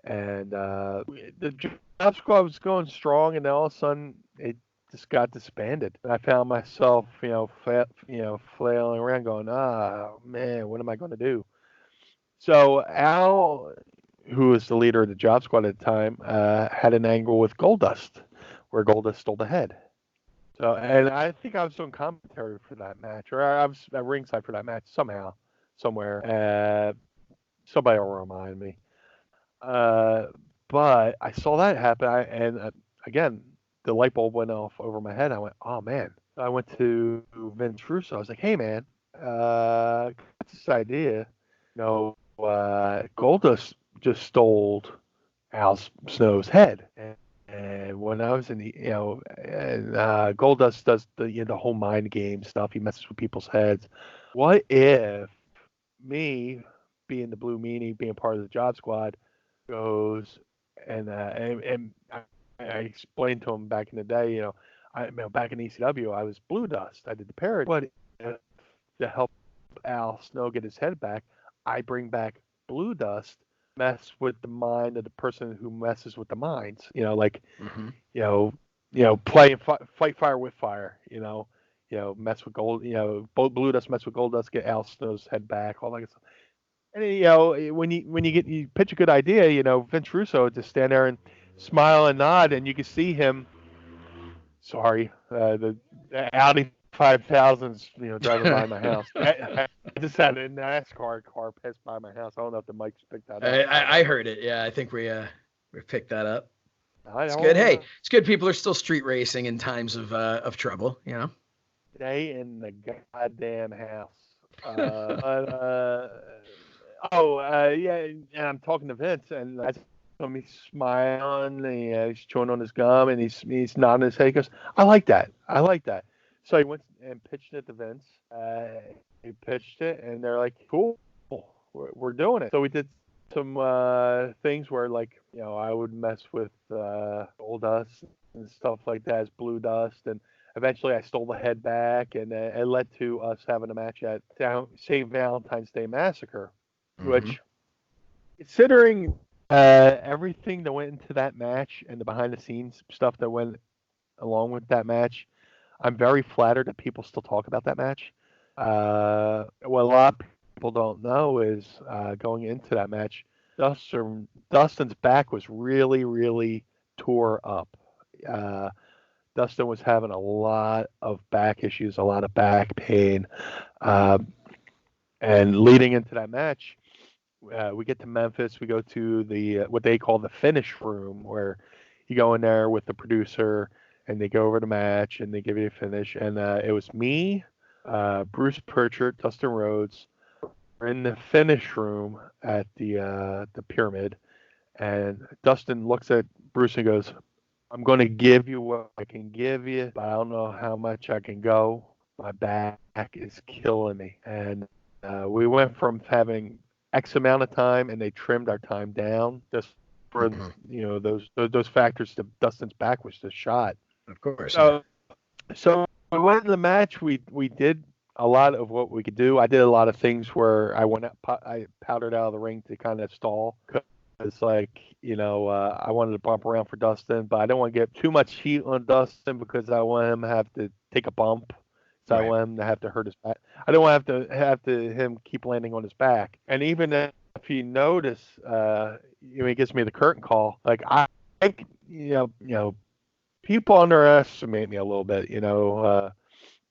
and the Job Squad was going strong, and then all of a sudden it just got disbanded. And I found myself, flailing around, going, "Ah, man, what am I going to do?" So Al, who was the leader of the Job Squad at the time, had an angle with Goldust, where Goldust stole the head. So, and I think I was doing commentary for that match, or I was at ringside for that match somehow, somewhere. Somebody will remind me. But I saw that happen, and again, the light bulb went off over my head. I went, "Oh man!" I went to Vince Russo. I was like, "Hey man, got this idea. Goldust just stole Al Snow's head, and when I was in the, and Goldust does the whole mind game stuff. He messes with people's heads. What if me, being the Blue Meanie, being part of the Job Squad, goes and I explained to him back in the day, back in ECW, I was BlueDust. I did the parody, but to help Al Snow get his head back, I bring back BlueDust, mess with the mind of the person who messes with the minds. Play fight fire with fire. Mess with gold. BlueDust mess with Goldust, get Al Snow's head back, all that stuff. And when you pitch a good idea, Vince Russo would just stand there and smile and nod, and you can see him. Sorry, the Audi 5000's driving by my house. I just had a NASCAR car pass by my house. I don't know if the mics picked that up. I heard it. Yeah, I think we picked that up. It's good. Hey, it's good. People are still street racing in times of trouble. Stay in the goddamn house. Yeah, and I'm talking to Vince, and I saw me smiling, and he's chewing on his gum, and he's nodding his head. He goes, "I like that. I like that." So he went and pitched it to Vince. He pitched it, and they're like, "Cool, we're doing it." So we did some things where, I would mess with Goldust and stuff like that as BlueDust, and eventually I stole the head back, and it led to us having a match at St. Valentine's Day Massacre, which, considering everything that went into that match and the behind-the-scenes stuff that went along with that match, I'm very flattered that people still talk about that match. What a lot of people don't know is going into that match, Dustin's back was really, really tore up. Dustin was having a lot of back issues, a lot of back pain. And leading into that match, we get to Memphis. We go to the what they call the finish room, where you go in there with the producer, and they go over the match, and they give you a finish. And it was me, Bruce Pritchard, Dustin Rhodes. We're in the finish room at the Pyramid, and Dustin looks at Bruce and goes, "I'm going to give you what I can give you, but I don't know how much I can go. My back is killing me." And we went from having X amount of time, and they trimmed our time down just for those factors. To Dustin's back was just shot. Of course. So we went in the match. We did a lot of what we could do. I did a lot of things where I powdered out of the ring to kind of stall. It's I wanted to bump around for Dustin, but I don't want to get too much heat on Dustin because I want him to have to take a bump. So right. I want him to have to hurt his back. I don't want to have to him keep landing on his back. And even if you notice, he gives me the curtain call. People underestimate me a little bit.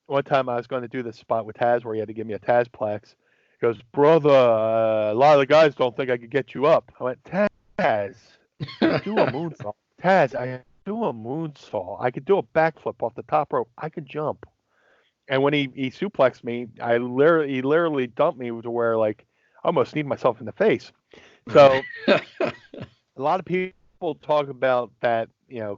One time I was going to do this spot with Taz where he had to give me a Tazplex. He goes, "Brother, a lot of the guys don't think I could get you up." I went, "Taz, do a moonsault." "Taz, I do a moonsault. I could do a backflip off the top rope. I could jump." And when he suplexed me, he literally dumped me to where I almost sneezed myself in the face. So a lot of people talk about that,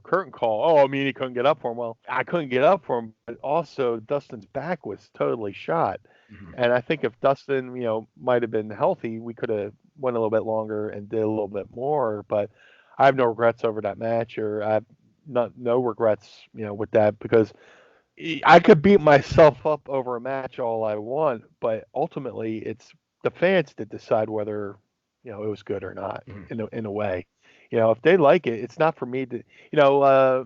curtain call. "Oh, I mean, he couldn't get up for him." Well, I couldn't get up for him, but also Dustin's back was totally shot. Mm-hmm. And I think if Dustin, might have been healthy, we could have went a little bit longer and did a little bit more. But I have no regrets over that match, or no regrets, with that, because I could beat myself up over a match all I want, but ultimately it's the fans that decide whether it was good or not. In a way, if they like it, it's not for me to.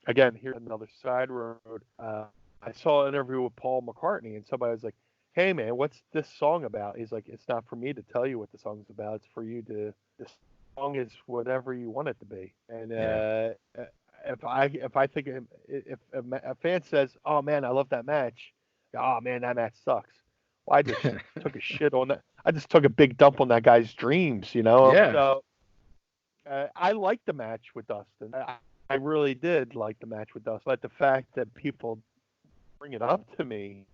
Again, here's another side road. I saw an interview with Paul McCartney, and somebody was like, "Hey man, what's this song about?" He's like, "It's not for me to tell you what the song's about. It's for you to. This song is whatever you want it to be." And if I think if a fan says, "Oh man, I love that match," "Oh man, that match sucks," well, I just took a shit on that. I just took a big dump on that guy's dreams, Yeah. So I liked the match with Dustin. I really did like the match with Dustin, but the fact that people bring it up to me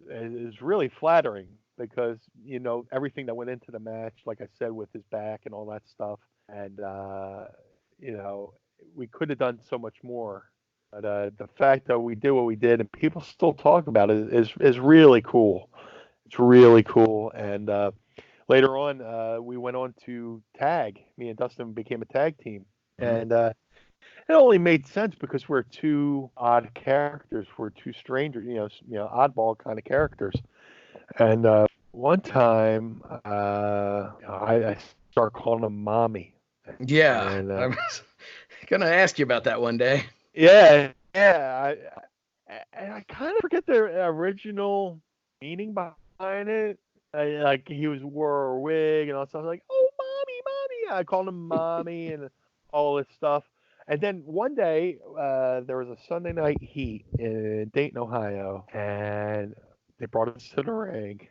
is really flattering, because everything that went into the match, like I said, with his back and all that stuff, and we could have done so much more. But the fact that we did what we did and people still talk about it is really cool. It's really cool. And later on, we went on to tag. Me and Dustin became a tag team, and it only made sense because we're two odd characters. We're two strangers, oddball kind of characters. And one time, I start calling him Mommy. Yeah. And, I was gonna ask you about that one day. Yeah. I kind of forget the original meaning behind it. Like he wore a wig and all that stuff. Like, "Oh, mommy!" I called him Mommy and all this stuff. And then one day, there was a Sunday night heat in Dayton, Ohio, and they brought us to the ring.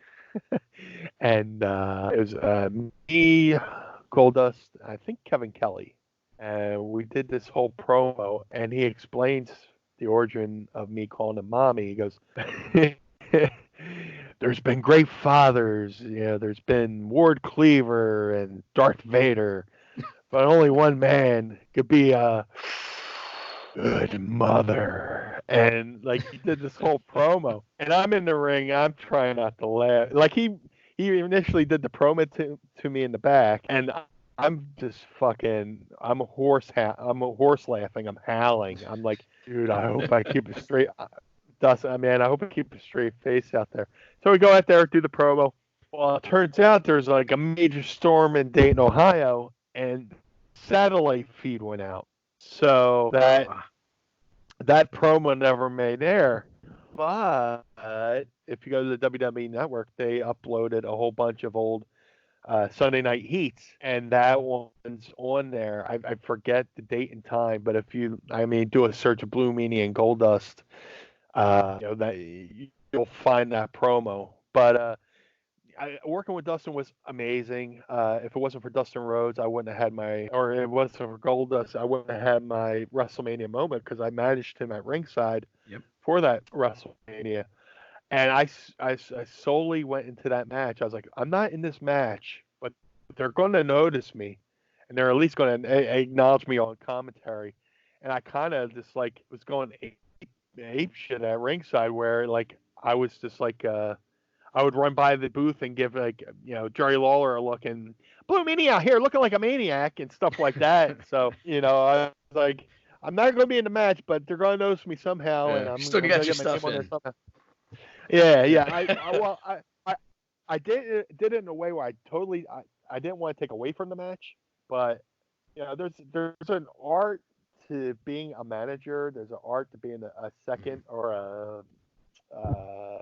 And it was me, Goldust, I think Kevin Kelly. And we did this whole promo, and he explains the origin of me calling him Mommy. He goes, "There's been great fathers, there's been Ward Cleaver and Darth Vader, but only one man could be a good mother." And like he did this whole promo, and I'm in the ring, I'm trying not to laugh. Like he initially did the promo to me in the back, and I'm just fucking, I'm a horse laughing, I'm howling. I'm like, dude, I hope I keep a straight Dustin, man, I hope I keep a straight face out there. So we go out there, do the promo. Well, it turns out there's like a major storm in Dayton, Ohio, and satellite feed went out. So that promo never made air. But if you go to the WWE Network, they uploaded a whole bunch of old Sunday Night Heats, and that one's on there. I forget the date and time, but if you, do a search of Blue Meanie and Goldust, that you'll find that promo. But working with Dustin was amazing. If it wasn't for Dustin Rhodes, I wouldn't have had or it wasn't for Goldust, I wouldn't have had my WrestleMania moment, because I managed him at ringside for that WrestleMania. And I solely went into that match. I was like, I'm not in this match, but they're going to notice me, and they're at least going to acknowledge me on commentary. And I kind of just like was going ape shit at ringside, where like I was just like I would run by the booth and give like Jerry Lawler a look, and Blue Meanie out here looking like a maniac and stuff like that. So I was like, I'm not going to be in the match, but they're going to notice me somehow, and I'm still going got to your get my name stuff on there in. somehow. Yeah. I did it in a way where I didn't want to take away from the match, but there's an art to being a manager. There's an art to being a second or a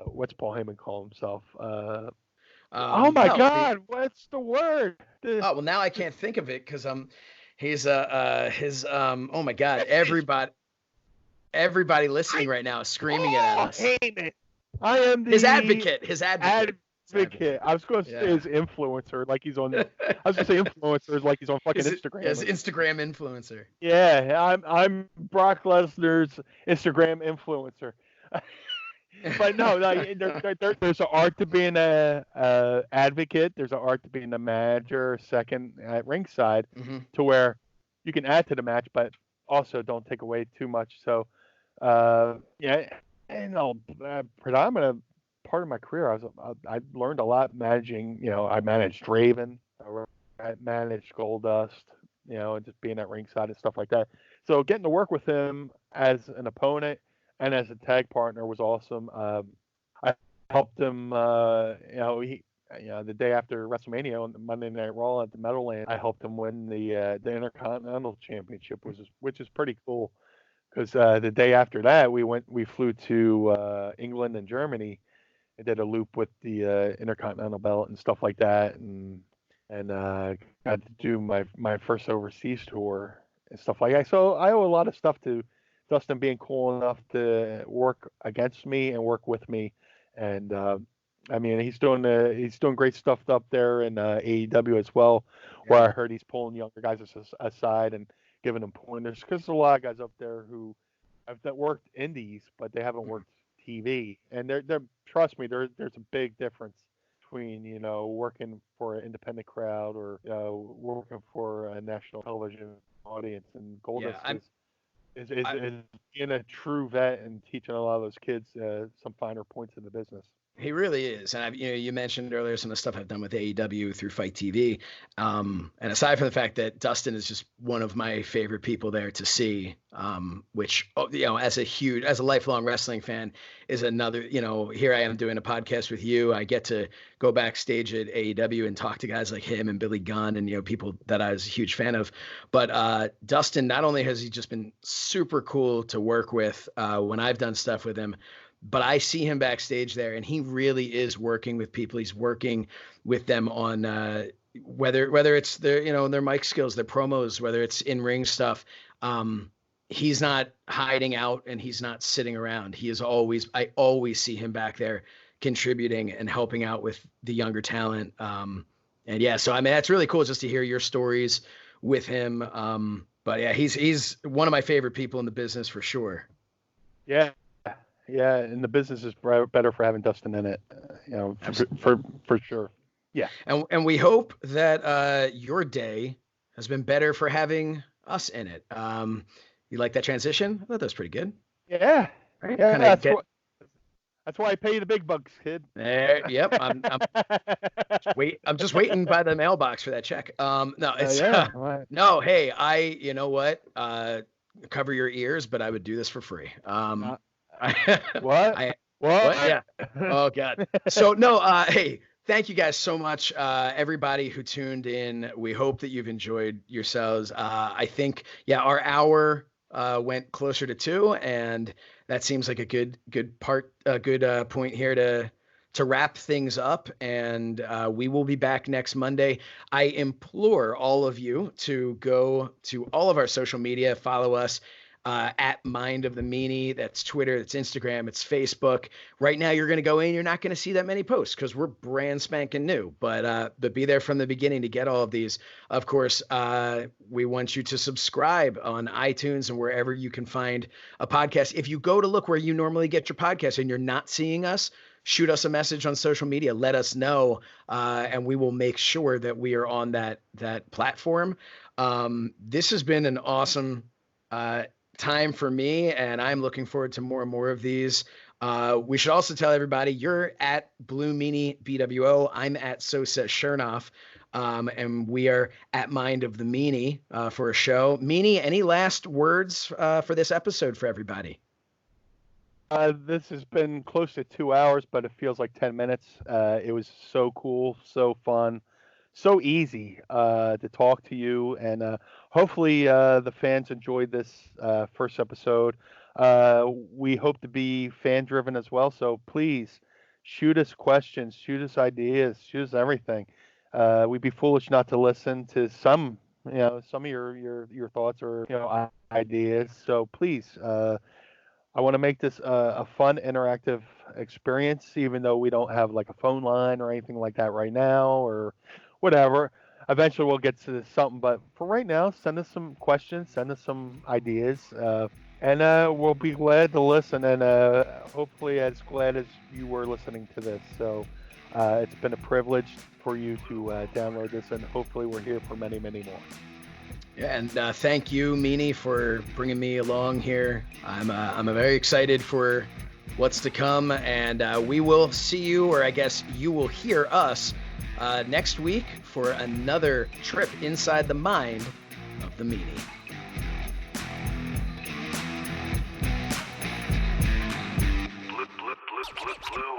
what's Paul Heyman call himself? Oh my God, what's the word? Oh well, now I can't think of it because he's his oh my God, everybody listening right now is screaming it at us. Heyman. I am his advocate. His advocate. I was going to say his influencer, like he's on. I was going to say influencers, like he's on fucking Instagram. His Instagram influencer. Yeah, I'm Brock Lesnar's Instagram influencer. But no, there's an art to being a advocate. There's an art to being a manager, second at ringside, to where you can add to the match, but also don't take away too much. So, predominant part of my career, I learned a lot managing. I managed Raven, I managed Goldust, and just being at ringside and stuff like that. So getting to work with him as an opponent and as a tag partner was awesome. I helped him, the day after WrestleMania on the Monday Night Raw at the Meadowlands, I helped him win the Intercontinental Championship, which is pretty cool. Because the day after that, we flew to England and Germany and did a loop with the Intercontinental belt and stuff like that, and got to do my first overseas tour and stuff like that. So I owe a lot of stuff to Dustin being cool enough to work against me and work with me, and he's doing great stuff up there in AEW as well, where I heard he's pulling younger guys aside and giving them pointers, because there's a lot of guys up there who have worked indies, but they haven't worked TV, and they're trust me, there's a big difference between working for an independent crowd or working for a national television audience. And Goldust is being a true vet and teaching a lot of those kids some finer points in the business. He really is. And you mentioned earlier some of the stuff I've done with AEW through FITE TV. And aside from the fact that Dustin is just one of my favorite people there to see, which, as a lifelong wrestling fan is another, here I am doing a podcast with you. I get to go backstage at AEW and talk to guys like him and Billy Gunn and, people that I was a huge fan of. But Dustin, not only has he just been super cool to work with when I've done stuff with him, but I see him backstage there, and he really is working with people. He's working with them on whether it's their their mic skills, their promos, whether it's in-ring stuff. He's not hiding out and he's not sitting around. I always see him back there contributing and helping out with the younger talent. So that's really cool just to hear your stories with him. But yeah, he's one of my favorite people in the business for sure. Yeah, and the business is better for having Dustin in it, for sure. Yeah. And we hope that your day has been better for having us in it. You like that transition? I thought that was pretty good. Yeah. Right? Yeah, that's why I pay you the big bucks, kid. Yep. I'm just waiting by the mailbox for that check. No, hey, you know what? Cover your ears, but I would do this for free. What? Yeah. Oh God. So no. Hey, thank you guys so much, everybody who tuned in. We hope that you've enjoyed yourselves. I think our hour went closer to 2, and that seems like a good point here to wrap things up. And we will be back next Monday. I implore all of you to go to all of our social media, follow us. At Mind of the Meanie. That's Twitter, that's Instagram, it's Facebook. Right now, you're going to go in, you're not going to see that many posts because we're brand spanking new. But be there from the beginning to get all of these. Of course, we want you to subscribe on iTunes and wherever you can find a podcast. If you go to look where you normally get your podcast and you're not seeing us, shoot us a message on social media. Let us know, and we will make sure that we are on that platform. This has been an awesome time for me, and I'm looking forward to more and more of these. We should also tell everybody you're at Blue Meanie BWO. I'm at Says Shernoff, and we are at Mind of the Meanie for a show. Meanie, any last words for this episode for everybody? This has been close to 2 hours, but it feels like 10 minutes. It was so cool, so fun, so easy to talk to you, and hopefully the fans enjoyed this first episode. We hope to be fan driven as well, so please shoot us questions, shoot us ideas, shoot us everything. We'd be foolish not to listen to some of your thoughts or ideas. So please, I want to make this a fun, interactive experience, even though we don't have like a phone line or anything like that right now or whatever. Eventually we'll get to something, but for right now, send us some questions, send us some ideas, and we'll be glad to listen, and hopefully as glad as you were listening to this. So it's been a privilege for you to download this, and hopefully we're here for many, many more. Yeah, and thank you, Meanie, for bringing me along here. I'm very excited for what's to come, and we will see you, or I guess you will hear us next week for another trip inside the mind of the meanie. Blue